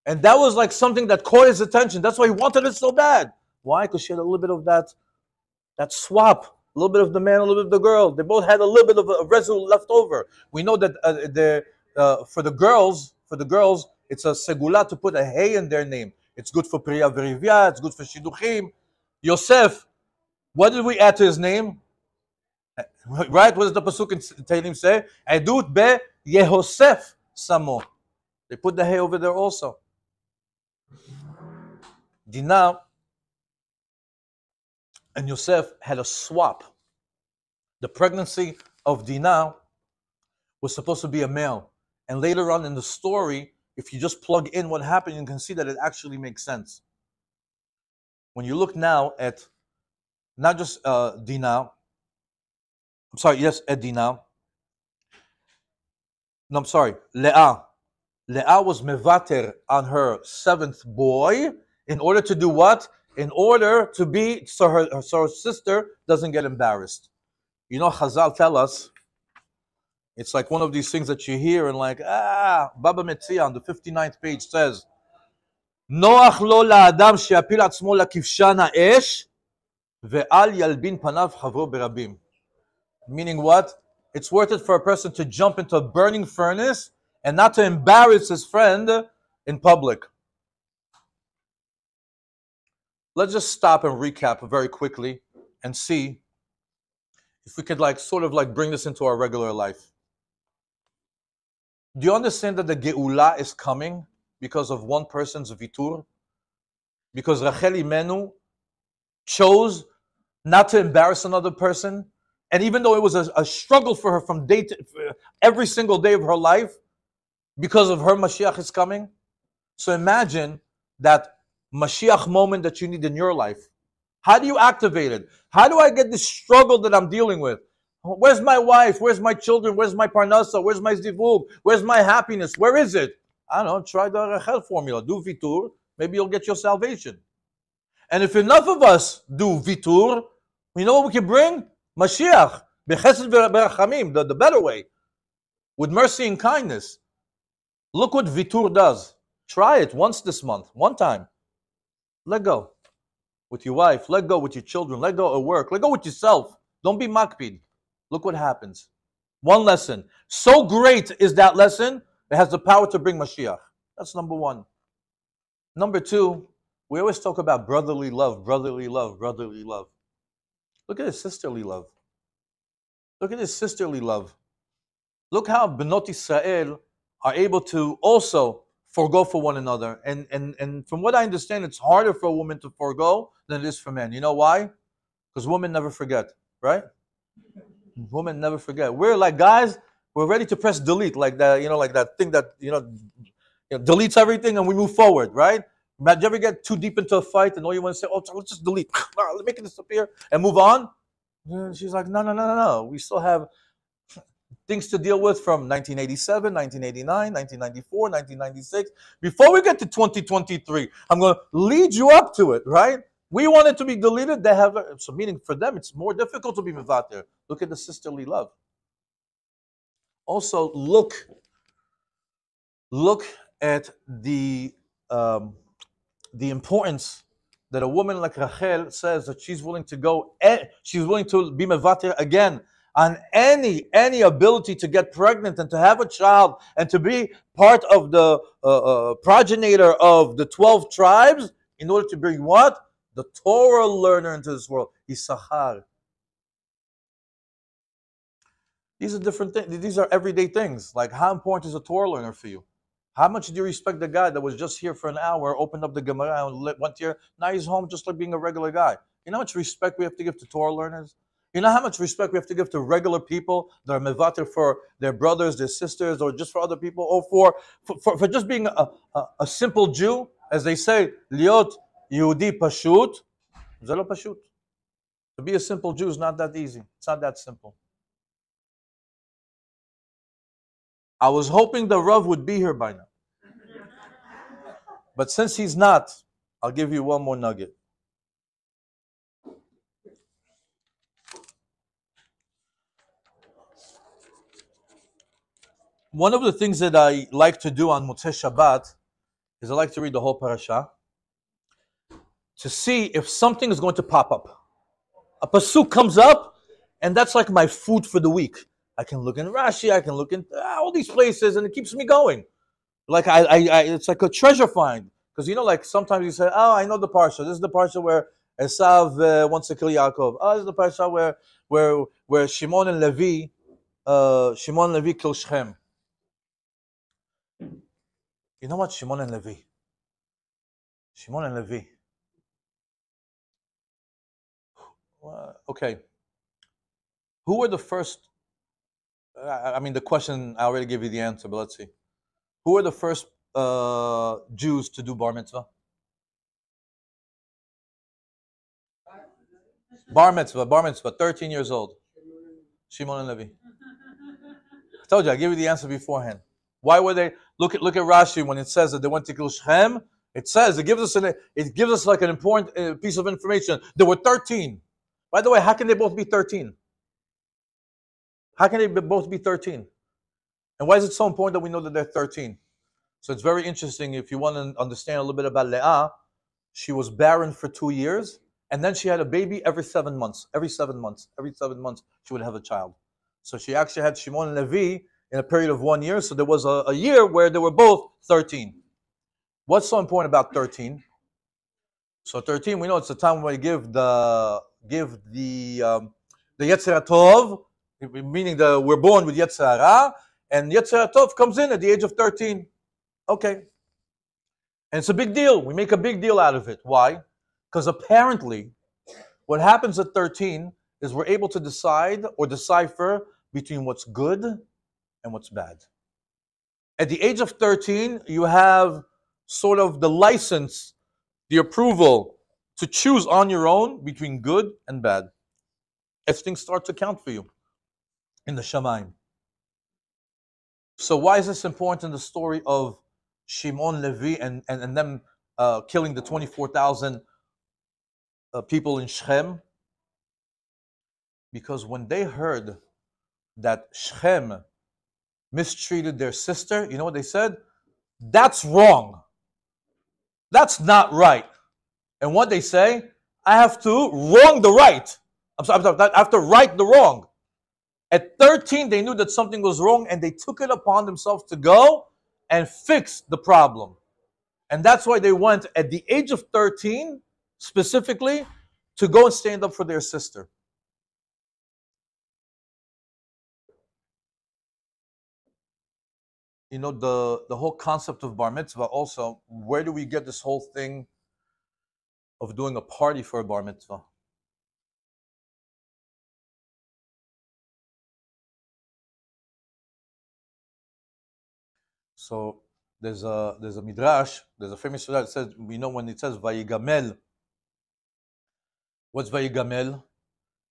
[SPEAKER 1] And that was like something that caught his attention. That's why he wanted it so bad. Why? Because she had a little bit of that swap. A little bit of the man, a little bit of the girl. They both had a little bit of a residue left over. We know that for the girls, it's a segula to put a hey in their name. It's good for Priya Verivya, it's good for Hidushim. Yosef, what did we add to his name? Right? What does the Pasuk in Tehillim say? Edut be Yehosef Samo. They put the hey over there also. Dinah and Yosef had a swap. The pregnancy of Dinah was supposed to be a male. And later on in the story, if you just plug in what happened, you can see that it actually makes sense. When you look now at not just Dinah, at Dinah. No, I'm sorry, Leah. Leah was mevater on her seventh boy in order to do what? In order to be, so her sister doesn't get embarrassed. You know, Chazal tell us, it's like one of these things that you hear and like, Baba Metzia on the 59th page says, Noach lo la'adam she'apil atzmo lakivshan ha'esh ve'al yalbin panav chavro berabim. Meaning what? It's worth it for a person to jump into a burning furnace and not to embarrass his friend in public. Let's just stop and recap very quickly and see if we could bring this into our regular life. Do you understand that the Geula is coming because of one person's vitur? Because Rachel Imenu chose not to embarrass another person, and even though it was a struggle for her from every single day of her life, because of her Mashiach is coming. So imagine that Mashiach moment that you need in your life. How do you activate it? How do I get this struggle that I'm dealing with? Where's my wife? Where's my children? Where's my parnasa? Where's my zivug? Where's my happiness? Where is it? I don't know. Try the Rachel formula. Do vitur. Maybe you'll get your salvation. And if enough of us do vitur, you know what we can bring? Mashiach. Bechesed berachamim. The better way. With mercy and kindness. Look what vitur does. Try it once this month. One time. Let go. With your wife. Let go with your children. Let go at work. Let go with yourself. Don't be makpid. Look what happens. One lesson. So great is that lesson, it has the power to bring Mashiach. That's number one. Number two, we always talk about brotherly love, brotherly love, brotherly love. Look at his sisterly love. Look at his sisterly love. Look how Benot Israel are able to also forgo for one another. And from what I understand, it's harder for a woman to forgo than it is for men. You know why? Because women never forget, right? Women never forget. We're like guys, we're ready to press delete, like that, like that thing that, deletes everything and we move forward, right? Did you ever get too deep into a fight and all you want to say, let's just delete. Let's make it disappear and move on? And she's like, no. We still have things to deal with from 1987, 1989, 1994, 1996. Before we get to 2023, I'm going to lead you up to it, right? We want it to be deleted. They have so meaning for them it's more difficult to be mevater. Look at the sisterly love. Also, look at um, the importance that a woman like Rachel says that she's willing to go. She's willing to be mevater again on any ability to get pregnant and to have a child and to be part of the progenitor of the 12 tribes in order to bring what? The Torah learner into this world. Issachar. These are different things. These are everyday things. Like, how important is a Torah learner for you? How much do you respect the guy that was just here for an hour, opened up the Gemara and went here? Now he's home just like being a regular guy. You know how much respect we have to give to Torah learners? You know how much respect we have to give to regular people that are mevater for their brothers, their sisters, or just for other people, or for just being a simple Jew? As they say, liot Yehudi pashut, zelo pashut. To be a simple Jew is not that easy. It's not that simple. I was hoping the Rav would be here by now. But since he's not, I'll give you one more nugget. One of the things that I like to do on Motzei Shabbat is I like to read the whole parasha to see if something is going to pop up. A pasuk comes up, and that's like my food for the week. I can look in Rashi, I can look in all these places, and it keeps me going. Like it's like a treasure find. Because you know, like sometimes you say, "Oh, I know the parsha. This is the parsha where Esav wants to kill Yaakov. Oh, this is the parsha where Shimon and Levi kill Shechem." You know what? Shimon and Levi. Okay. Who were the first? I mean, the question, I already gave you the answer, but let's see. Who were the first Jews to do bar mitzvah? Bar mitzvah, 13 years old. Shimon and Levi. I told you, I gave you the answer beforehand. Why were they? Look at Rashi when it says that they went to kill Shechem. It gives us like an important piece of information. There were 13. By the way, how can they both be 13? How can they both be 13? And why is it so important that we know that they're 13? So it's very interesting. If you want to understand a little bit about Leah, she was barren for 2 years, and then she had a baby every 7 months. Every 7 months, she would have a child. So she actually had Shimon and Levi in a period of 1 year. So there was a year where they were both 13. What's so important about 13? So 13, we know it's the time when we give the Yetzer Tov, meaning we're born with Yetzer Hara, and Yetzer Tov comes in at the age of 13. Okay. And it's a big deal. We make a big deal out of it. Why? Because apparently, what happens at 13 is we're able to decide or decipher between what's good and what's bad. At the age of 13, you have sort of the license, the approval to choose on your own between good and bad. As things start to count for you in the Shamayim. So why is this important in the story of Shimon, Levi, and them killing the 24,000 people in Shechem? Because when they heard that Shechem mistreated their sister, you know what they said? That's wrong. That's not right. And what they say? I have to wrong the right. I'm sorry, I have to right the wrong. At 13, they knew that something was wrong, and they took it upon themselves to go and fix the problem. And that's why they went at the age of 13, specifically, to go and stand up for their sister. You know, the whole concept of bar mitzvah also, where do we get this whole thing of doing a party for a bar mitzvah? So there's a midrash, there's a famous midrash that says, we know when it says Vayigamel. What's Vayigamel?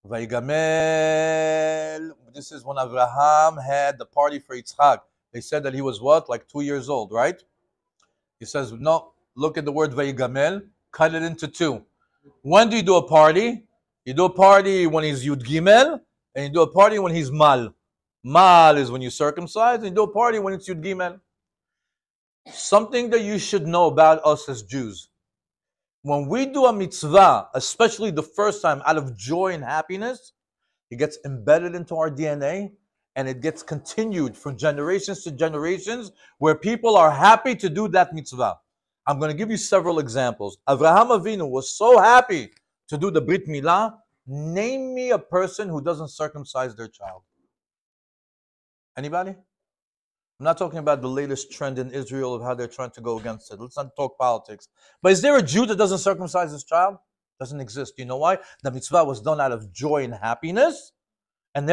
[SPEAKER 1] Vayigamel, this is when Abraham had the party for Yitzchak. They said that he was what? Like 2 years old, right? He says, no, look at the word Vayigamel, cut it into two. When do you do a party? You do a party when he's Yud Gimel, and you do a party when he's Mal. Mal is when you circumcise, and you do a party when it's Yud Gimel. Something that you should know about us as Jews. When we do a mitzvah, especially the first time out of joy and happiness, it gets embedded into our DNA and it gets continued from generations to generations where people are happy to do that mitzvah. I'm going to give you several examples. Avraham Avinu was so happy to do the Brit Milah. Name me a person who doesn't circumcise their child. Anybody? I'm not talking about the latest trend in Israel of how they're trying to go against it. Let's not talk politics. But is there a Jew that doesn't circumcise his child? Doesn't exist. You know why? The mitzvah was done out of joy and happiness. And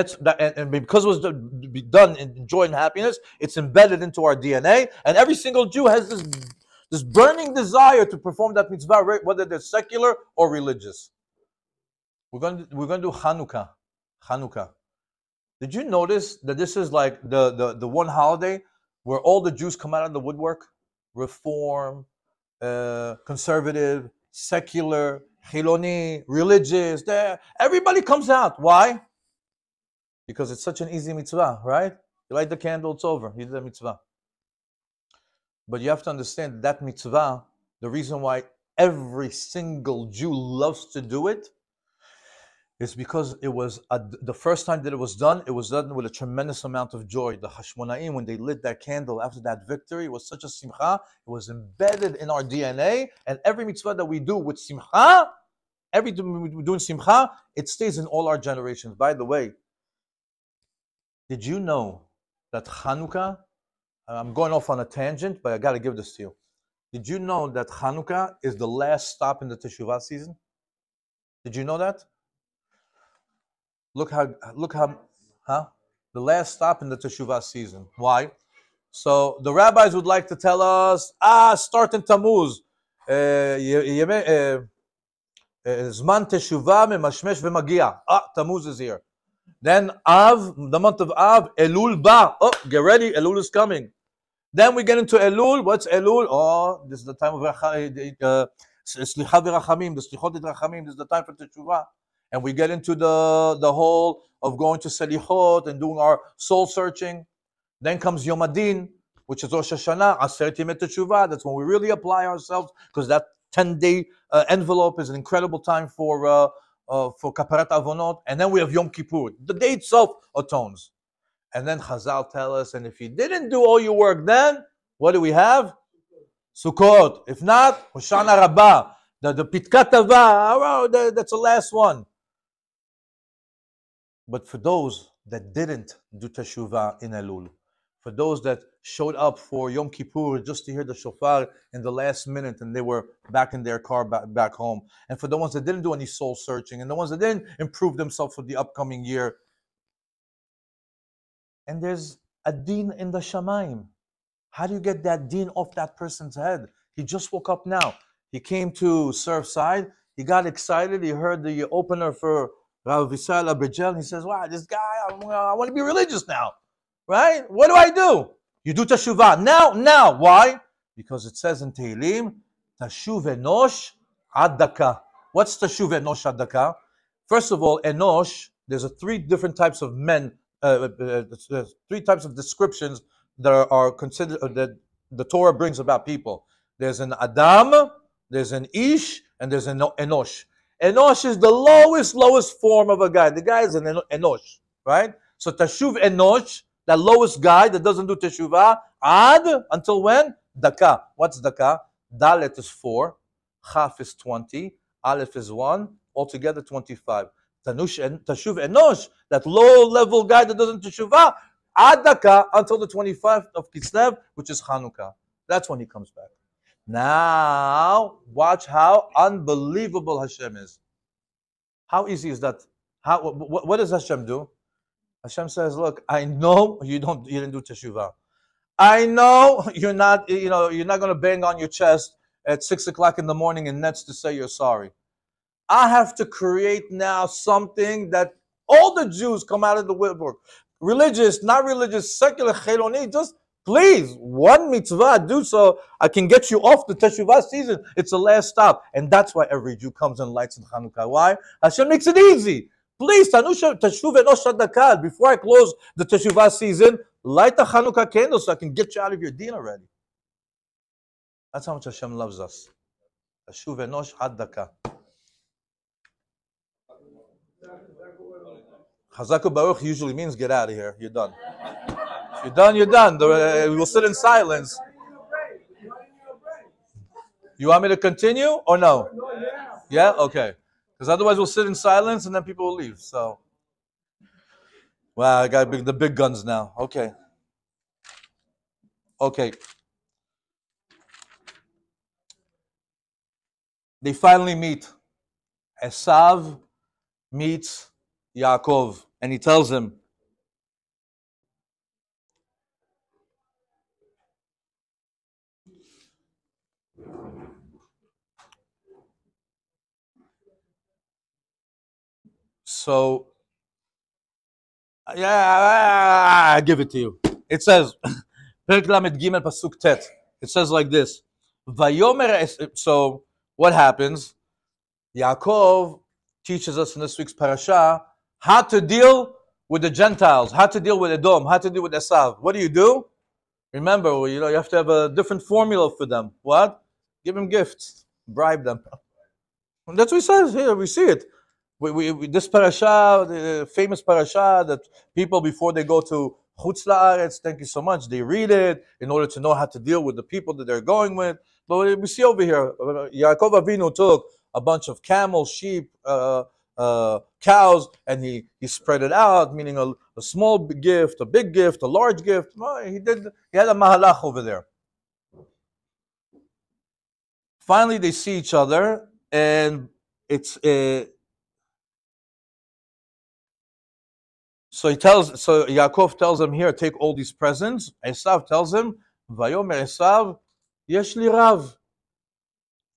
[SPEAKER 1] because it was done in joy and happiness, it's embedded into our DNA. And every single Jew has this burning desire to perform that mitzvah, whether they're secular or religious. We're going to do Hanukkah. Hanukkah. Did you notice that this is like the one holiday where all the Jews come out of the woodwork? Reform, conservative, secular, chiloni, religious. Everybody comes out. Why? Because it's such an easy mitzvah, right? You light the candle, it's over. You did the mitzvah. But you have to understand that mitzvah, the reason why every single Jew loves to do it, is because it was the first time that it was done with a tremendous amount of joy. The Hashmonaim, when they lit that candle after that victory, it was such a simcha. It was embedded in our DNA, and every mitzvah that we do with simcha, everything we do in simcha, it stays in all our generations. By the way, did you know that Hanukkah, I'm going off on a tangent, but I got to give this to you. Did you know that Hanukkah is the last stop in the Teshuvah season? Did you know that? Look how, the last stop in the Teshuvah season. Why? So the rabbis would like to tell us, start in Tammuz. Zman Teshuvah memashmesh v'magia. Tammuz is here. Then Av, the month of Av, Elul ba. Oh, get ready, Elul is coming. Then we get into Elul. What's Elul? Oh, this is the time of Slicha v'Rachamim, the Slichot v'Rachamim. This is the time for Teshuvah. And we get into the whole of going to Selichot and doing our soul searching. Then comes Yom Adin, which is Rosh Hashanah, Aseret Yemei Teshuvah. That's when we really apply ourselves, because that 10-day envelope is an incredible time for Kaparat Avonot. And then we have Yom Kippur. The day itself atones. And then Chazal tell us, and if you didn't do all your work then, what do we have? Sukkot. If not, Hoshana Rabbah. The Pitkat Avah, that's the last one. But for those that didn't do Teshuvah in Elul, for those that showed up for Yom Kippur just to hear the shofar in the last minute and they were back in their car back home, and for the ones that didn't do any soul searching, and the ones that didn't improve themselves for the upcoming year, and there's a din in the Shamayim. How do you get that din off that person's head? He just woke up now. He came to Surfside. He got excited. He heard the opener for Rav Yisrael Abergel. He says, wow, this guy, I want to be religious now. Right? What do? You do Teshuvah. Now. Why? Because it says in Tehillim, Tashuv Enosh Ad Daka. What's Tashuv Enosh Ad Daka? First of all, Enosh, there's three different types of men, three types of descriptions that are considered, that the Torah brings about people. There's an Adam, there's an Ish, and there's an Enosh. Enosh is the lowest form of a guy. The guy is an Enosh, right? So Tashuv Enosh, that lowest guy that doesn't do Teshuvah, Ad, until when? Daka. What's Daka? Dalet is 4, Chaf is 20, Aleph is 1, altogether 25. Tashuv Enosh, that low-level guy that doesn't Teshuvah, Ad Daka, until the 25th of Kislev, which is Hanukkah. That's when he comes back. Now, watch how unbelievable Hashem is. How easy is that? What does Hashem do? Hashem says, look, I know you didn't do Teshuvah. I know you're not going to bang on your chest at 6 o'clock in the morning in nets to say you're sorry. I have to create now something that all the Jews come out of the woodwork. Religious, not religious, secular, chiloni, just Please, one mitzvah, do so. I can get you off the Teshuvah season. It's the last stop. And that's why every Jew comes and lights in Hanukkah. Why? Hashem makes it easy. Please, Teshuvah Enosh Shadakad. Before I close the Teshuvah season, light the Hanukkah candle so I can get you out of your din already. That's how much Hashem loves us. Teshuvah Enosh Hadaka. Chazaku Baruch usually means get out of here. You're done. If you're done, you're done. We'll sit in silence. You want me to continue or no? Yeah? Okay. Because otherwise we'll sit in silence and then people will leave. So, wow, I got the big guns now. Okay. Okay. They finally meet. Esav meets Yaakov, and he tells him, so, yeah, I give it to you. It says, Perek Lamed Gimel Pasuk Tet. It says like this. So, what happens? Yaakov teaches us in this week's parasha how to deal with the Gentiles, how to deal with Edom, how to deal with Esav. What do? Remember, you have to have a different formula for them. What? Give them gifts, bribe them. And that's what he says here. We see it. This parasha, the famous parasha that people before they go to Chutz La'aretz, thank you so much, they read it in order to know how to deal with the people that they're going with. But we see over here, Yaakov Avinu took a bunch of camels, sheep, cows, and he spread it out, meaning a small gift, a big gift, a large gift. He had a mahalach over there. Finally, they see each other, and it's so Yaakov tells him, here, take all these presents. Esav tells him, Vayomer Esav, yesh li rav.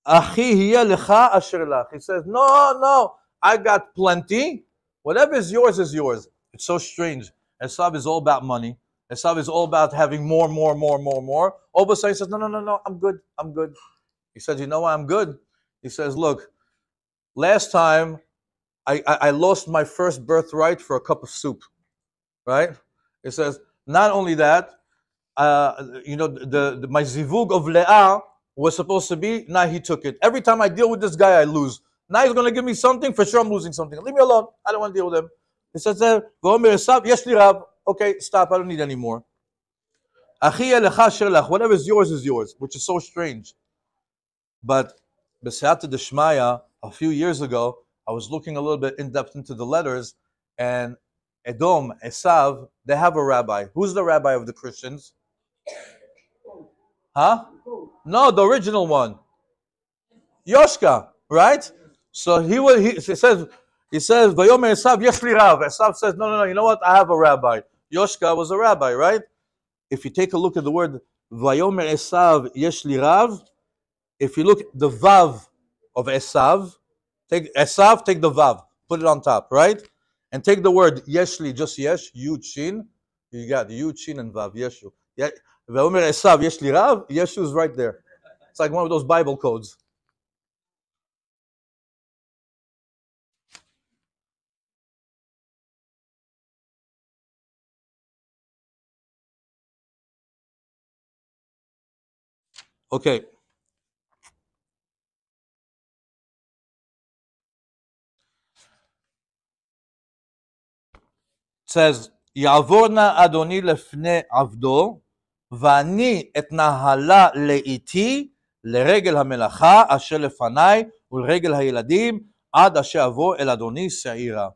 [SPEAKER 1] Achi hiya lecha asher lach. He says, no, I got plenty. Whatever is yours is yours. It's so strange. Esav is all about money. Esav is all about having more. All of a sudden he says, no, I'm good. He says, you know why I'm good? He says, look, last time I lost my first birthright for a cup of soup, right? It says, not only that, my zivug of Leah was supposed to be, now he took it. Every time I deal with this guy, I lose. Now he's going to give me something, for sure I'm losing something. Leave me alone. I don't want to deal with him. He says, yes, li Rab. Okay, stop. I don't need any more. Whatever is yours, which is so strange. But B'Siyata D'Shmaya, a few years ago, I was looking a little bit in depth into the letters, and Edom, Esav, they have a rabbi. Who's the rabbi of the Christians? Huh? No, the original one. Yoshka, right? So he says, Vayomer Esav, yesh li rav. Esav says, no, you know what? I have a rabbi. Yoshka was a rabbi, right? If you take a look at the word Vayomer Esav, yesh li rav, if you look at the vav of Esav, take the vav, put it on top, right? And take the word yeshli, just yesh, yud shin. You got yud shin and vav, yeshu. Vayomer Esav, yeshli rav, yeshu is right there. It's like one of those Bible codes. Okay. It says, Yavorna Adoni lefne avdo, vani et nahala leiti, לרגל המלאכה אשר לפניי ולרגל הילדים עד אשר אבוא אל אדוני שעירה.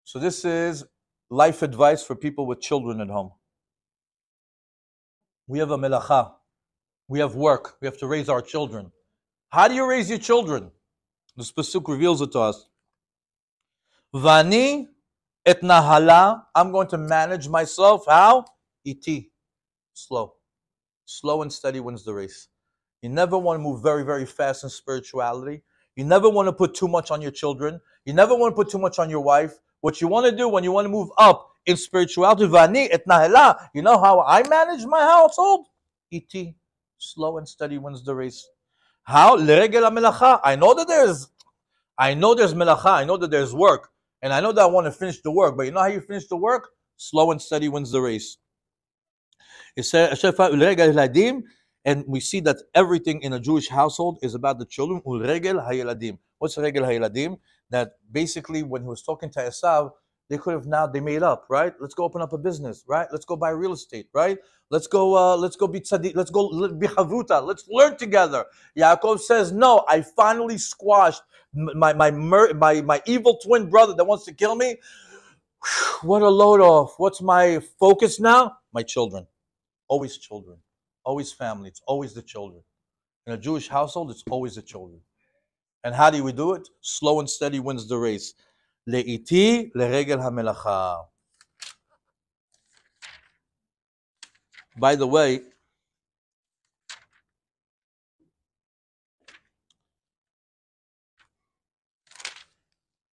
[SPEAKER 1] So this is life advice for people with children at home. We have a melacha. We have work. We have to raise our children. How do you raise your children? The pasuk reveals it to us. Vani et nahala. I'm going to manage myself. How? Iti. Slow. Slow and steady wins the race. You never want to move very, very fast in spirituality. You never want to put too much on your children. You never want to put too much on your wife. What you want to do when you want to move up in spirituality. Vani et nahela. You know how I manage my household? E.T. Slow and steady wins the race. How? L'regel ha-melacha. I know there's melacha. I know that there's work. And I know that I want to finish the work. But you know how you finish the work? Slow and steady wins the race. It says, and we see that everything in a Jewish household is about the children. Ulregel hayeladim. What's regel hayeladim? That basically, when he was talking to Esav, they could have they made up, right? Let's go open up a business, right? Let's go buy real estate, right? Let's go be tzaddik, let's go be havuta, let's learn together. Yaakov says, no, I finally squashed my evil twin brother that wants to kill me. What a load off. What's my focus now? My children. Always children. Always family. It's always the children. In a Jewish household, it's always the children. And how do we do it? Slow and steady wins the race. Le'iti leregel hamelacha. By the way,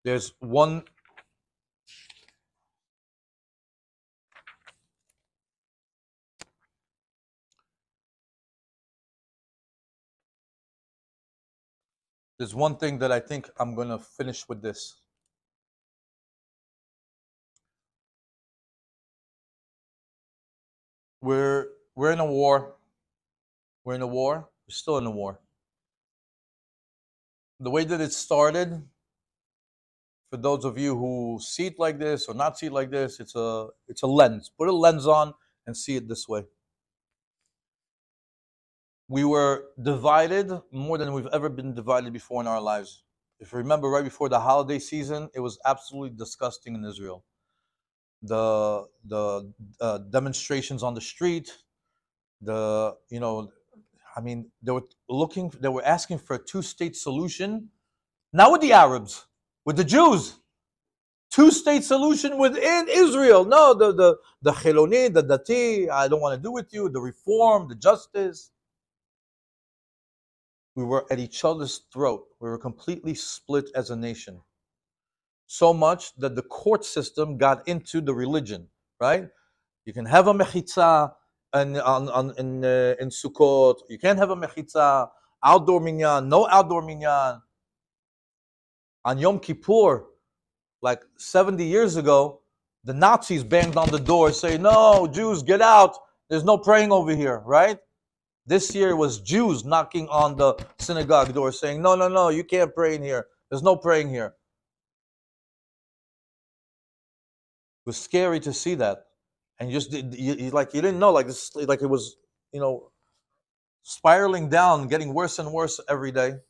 [SPEAKER 1] there's one thing that I think I'm going to finish with this. We're in a war. We're in a war. We're still in a war. The way that it started, for those of you who see it like this or not see it like this, it's a lens. Put a lens on and see it this way. We were divided more than we've ever been divided before in our lives. If you remember, right before the holiday season, it was absolutely disgusting in Israel. The demonstrations on the street, they were asking for a two-state solution, not with the Arabs, with the Jews. Two-state solution within Israel. No, the Cheloni, the Dati, I don't want to do with you, the reform, the justice. We were at each other's throat. We were completely split as a nation. So much that the court system got into the religion, right? You can have a mechitza in Sukkot. You can't have a mechitza, outdoor minyan, no outdoor minyan. On Yom Kippur, like 70 years ago, the Nazis banged on the door saying, no, Jews, get out. There's no praying over here, right? This year was Jews knocking on the synagogue door saying, no, you can't pray in here. There's no praying here. It was scary to see that. And you didn't know, like it was, spiraling down, getting worse and worse every day.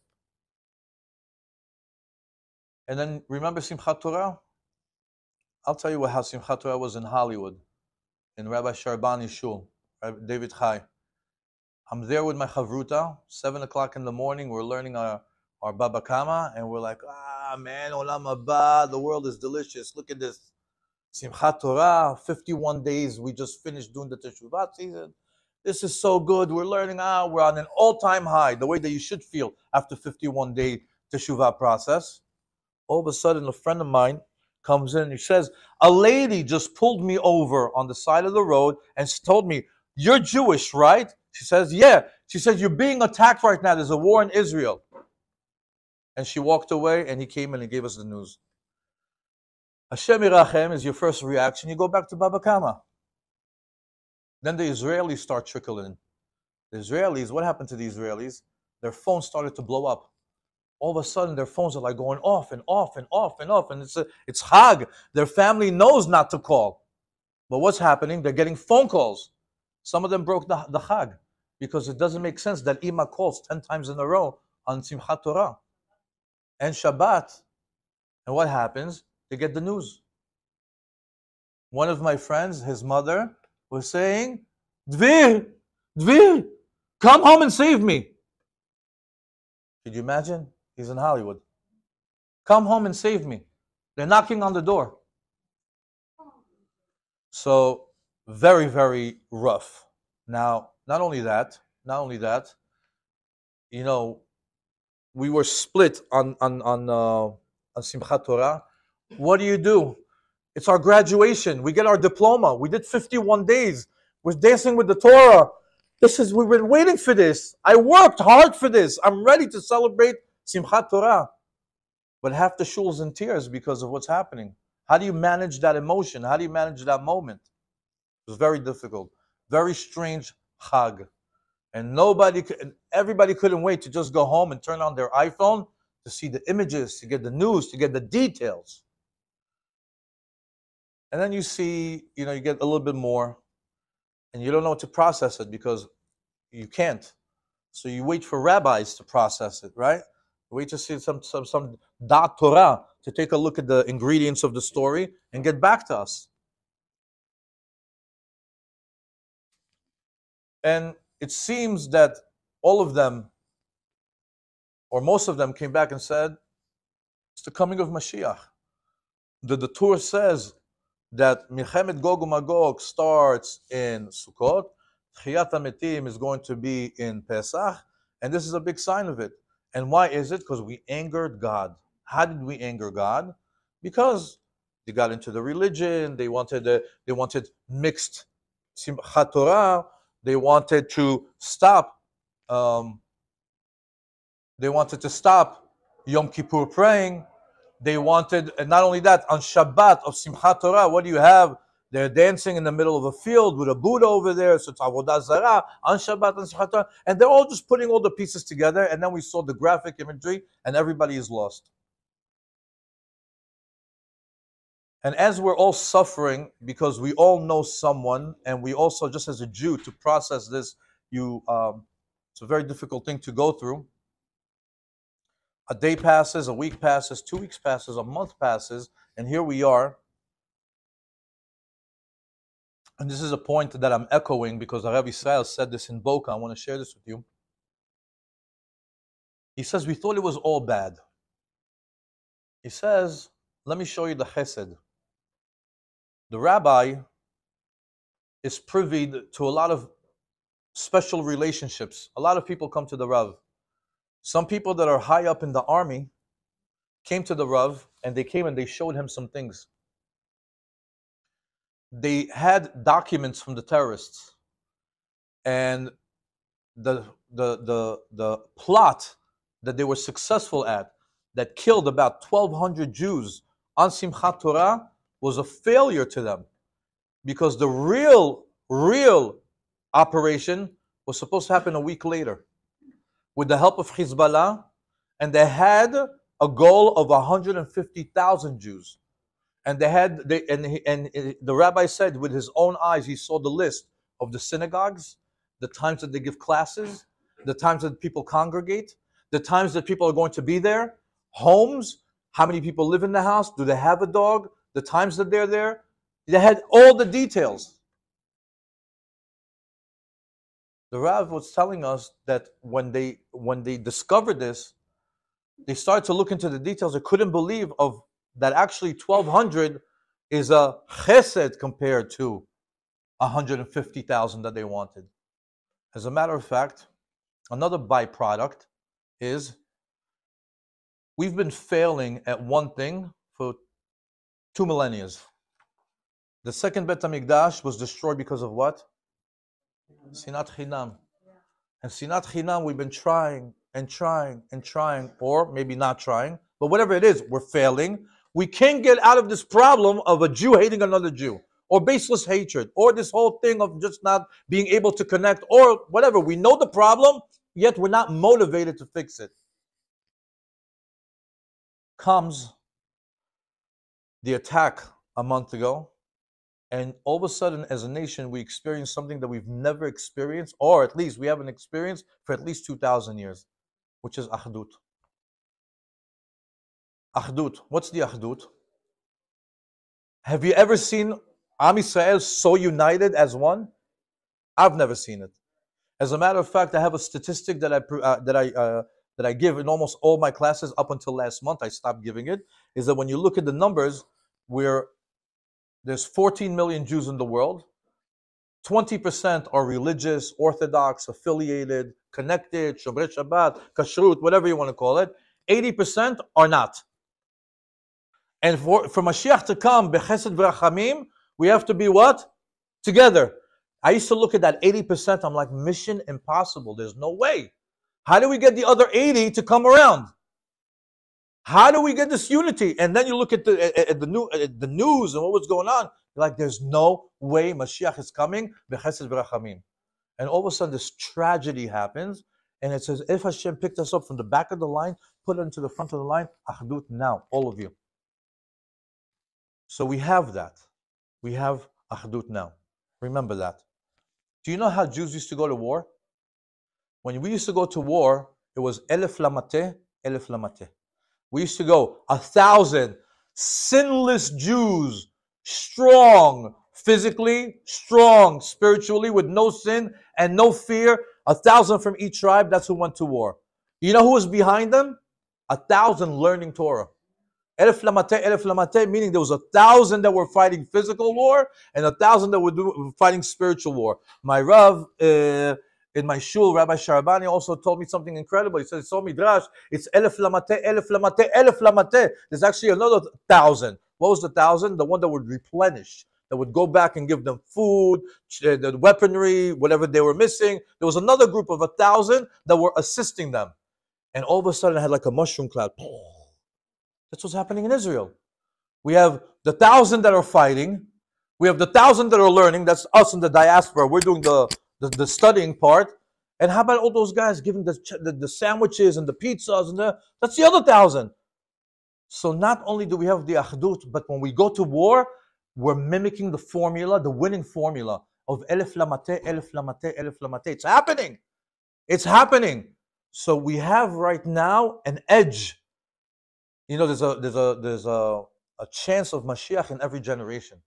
[SPEAKER 1] And then remember Simchat Torah? I'll tell you how Simchat Torah was in Hollywood, in Rabbi Sharbani's shul, Rabbi David Chai. I'm there with my chavruta, 7 o'clock in the morning. We're learning our Baba Kama, and we're like, man, Olam Haba, the world is delicious. Look at this. Simchat Torah, 51 days. We just finished doing the Teshuvah season. This is so good. We're learning, we're on an all-time high, the way that you should feel after 51-day Teshuvah process. All of a sudden, a friend of mine comes in and he says, a lady just pulled me over on the side of the road and told me, you're Jewish, right? She says, yeah. She says, you're being attacked right now. There's a war in Israel. And she walked away, and he came in and gave us the news. Hashem Yirachem is your first reaction. You go back to Baba Kama. Then the Israelis start trickling in. The Israelis, what happened to the Israelis? Their phones started to blow up. All of a sudden, their phones are like going off and off and off and off. And it's Hag. Their family knows not to call. But what's happening? They're getting phone calls. Some of them broke the Chag because it doesn't make sense that Ima calls 10 times in a row on Simchat Torah and Shabbat. And what happens? They get the news. One of my friends, his mother, was saying, Dvir, come home and save me. Could you imagine? He's in Hollywood. Come home and save me. They're knocking on the door. So, very, very rough. Now, not only that, we were split on Simchat Torah. What do? It's our graduation. We get our diploma. We did 51 days. We're dancing with the Torah. We've been waiting for this. I worked hard for this. I'm ready to celebrate Simchat Torah. But half the shul's in tears because of what's happening. How do you manage that emotion? How do you manage that moment? It was very difficult. Very strange Chag. And everybody couldn't wait to just go home and turn on their iPhone to see the images, to get the news, to get the details. And then you see, you get a little bit more, and you don't know how to process it because you can't. So you wait for rabbis to process it, right? You wait to see some Dat Torah to take a look at the ingredients of the story and get back to us. And it seems that all of them, or most of them, came back and said, it's the coming of Mashiach. The Torah says that Milchemet Gog uMagog starts in Sukkot, Tchiyat HaMetim is going to be in Pesach, and this is a big sign of it. And why is it? Because we angered God. How did we anger God? Because they got into the religion, they wanted mixed Simchat Torah, they wanted to stop Yom Kippur praying. They wanted, and not only that, on Shabbat of Simchat Torah, what do you have? They're dancing in the middle of a field with a Buddha over there, so it's Avodah Zarah, on Shabbat and Simchat Torah, and they're all just putting all the pieces together, and then we saw the graphic imagery, and everybody is lost. And as we're all suffering, because we all know someone, and we also, just as a Jew, to process this, it's a very difficult thing to go through. A day passes, a week passes, 2 weeks passes, a month passes, and here we are. And this is a point that I'm echoing because Rabbi Israel said this in Boca. I want to share this with you. He says, we thought it was all bad. He says, let me show you the chesed. The rabbi is privy to a lot of special relationships. A lot of people come to the Rav. Some people that are high up in the army came to the Rav, and they came and they showed him some things. They had documents from the terrorists, and the plot that they were successful at, that killed about 1,200 Jews on Simchat Torah, was a failure to them, because the real operation was supposed to happen a week later, with the help of Hezbollah, and they had a goal of 150,000 Jews. And the rabbi said with his own eyes, he saw the list of the synagogues, the times that they give classes, the times that people congregate, the times that people are going to be there, homes, how many people live in the house, do they have a dog, the times that they're there. They had all the details. The Rav was telling us that when they discovered this, they started to look into the details. They couldn't believe that actually 1,200 is a chesed compared to 150,000 that they wanted. As a matter of fact, another byproduct is we've been failing at one thing for 2 millennia. The second Bet HaMikdash was destroyed because of what? Sinat Chinam. And Sinat Chinam, we've been trying and trying and trying, or maybe not trying, but whatever it is, we're failing. We can't get out of this problem of a Jew hating another Jew, or baseless hatred, or this whole thing of just not being able to connect, or whatever. We know the problem, yet we're not motivated to fix it. Comes the attack a month ago, and all of a sudden, as a nation, we experience something that we've never experienced, or at least we haven't experienced for at least 2,000 years, which is Achdut. Achdut. What's the Achdut? Have you ever seen Am Yisrael so united as one? I've never seen it. As a matter of fact, I have a statistic that I give in almost all my classes up until last month. I stopped giving it. Is that when you look at the numbers, there's 14 million Jews in the world. 20% are religious, Orthodox, affiliated, connected, Shomer Shabbat, Kashrut, whatever you want to call it. 80% are not. And for Mashiach to come, bechesed v'rachamim, we have to be what? Together. I used to look at that 80%. I'm like, mission impossible. There's no way. How do we get the other 80 to come around? How do we get this unity? And then you look at the news and what was going on. You're like, there's no way Mashiach is coming. Bechesed v'rachamim. And all of a sudden, this tragedy happens. And it says, if Hashem picked us up from the back of the line, put it into the front of the line, achdut now, all of you. So we have that. We have achdut now. Remember that. Do you know how Jews used to go to war? When we used to go to war, it was elef lamateh, elef lamateh. We used to go 1,000 sinless Jews, strong physically, strong spiritually, with no sin and no fear. 1,000 from each tribe. That's who went to war. You know who was behind them? 1,000 learning Torah. Elef lamateh, meaning there was 1,000 that were fighting physical war and 1,000 that were fighting spiritual war. My Rav in my shul, Rabbi Sharon, also told me something incredible. He said, it's so midrash, it's elef lamateh, elef lamateh, elef lamateh. There's actually another 1,000. What was the 1,000? The one that would replenish, that would go back and give them food, the weaponry, whatever they were missing. There was another group of 1,000 that were assisting them. And all of a sudden, it had like a mushroom cloud. That's what's happening in Israel. We have the 1,000 that are fighting. We have the 1,000 that are learning. That's us in the diaspora. We're doing the studying part. And how about all those guys giving the sandwiches and the pizzas and that's the other 1,000. So not only do we have the achdut, but when we go to war, we're mimicking the formula, the winning formula of elef lamateh, elef lamateh, elef lamateh. It's happening. It's happening. So we have right now an edge. You know, there's a chance of Mashiach in every generation.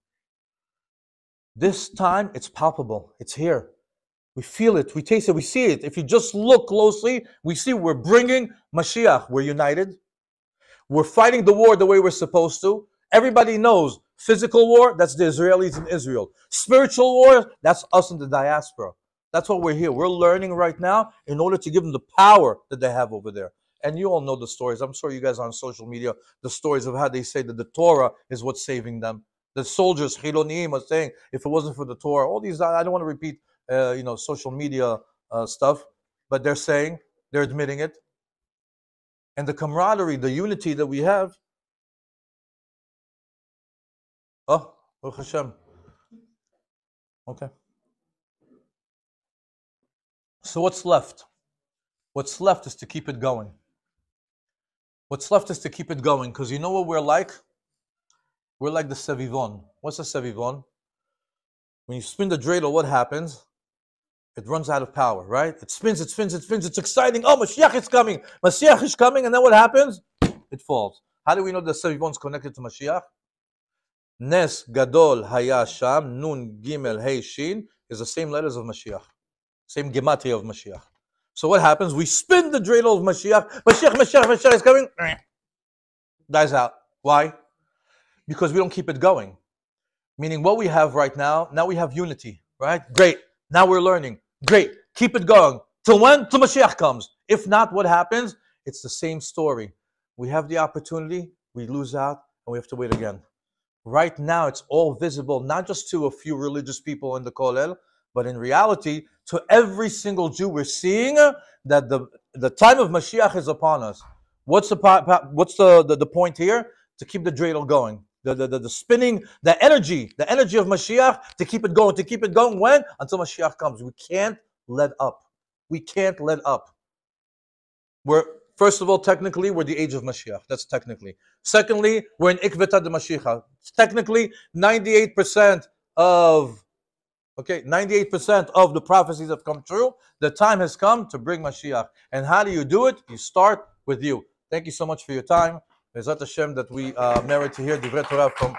[SPEAKER 1] This time, it's palpable. It's here. We feel it. We taste it. We see it. If you just look closely, we see we're bringing Mashiach. We're united. We're fighting the war the way we're supposed to. Everybody knows physical war, that's the Israelis in Israel. Spiritual war, that's us in the diaspora. That's what we're here. We're learning right now in order to give them the power that they have over there. And you all know the stories. I'm sure you guys are on social media, the stories of how they say that the Torah is what's saving them. The soldiers, Chilonim, are saying, if it wasn't for the Torah, all these, I don't want to repeat, social media stuff, but they're saying, they're admitting it. And the camaraderie, the unity that we have. Oh, Baruch Hashem. Okay. So what's left? What's left is to keep it going. What's left is to keep it going, because you know what we're like? We're like the sevivon. What's a sevivon? When you spin the dreidel, what happens? It runs out of power, right? It spins, it spins, it spins. It's exciting. Oh, Mashiach is coming. Mashiach is coming. And then what happens? It falls. How do we know the sevivon is connected to Mashiach? Nes Gadol Haya Sham, Nun Gimel Hey Shin is the same letters of Mashiach. Same gematria of Mashiach. So what happens? We spin the dreidel of Mashiach. Mashiach is coming. Dies out. Why? Because we don't keep it going. Meaning what we have right now we have unity, right? Great. Now we're learning. Great. Keep it going. Till when? Till Mashiach comes. If not, what happens? It's the same story. We have the opportunity, we lose out, and we have to wait again. Right now, it's all visible, not just to a few religious people in the Kollel, but in reality, to every single Jew. We're seeing that the time of Mashiach is upon us. What's the point here? To keep the dreidel going. The spinning, the energy of Mashiach, to keep it going. When? Until Mashiach comes. We can't let up. We can't let up. First of all, technically, we're the age of Mashiach. That's technically. Secondly, we're in Ikveta de Mashiach. Technically, 98% of the prophecies have come true. The time has come to bring Mashiach. And how do you do it? You start with you. Thank you so much for your time. Bezrat Hashem that we merit to hear Divrei Torah from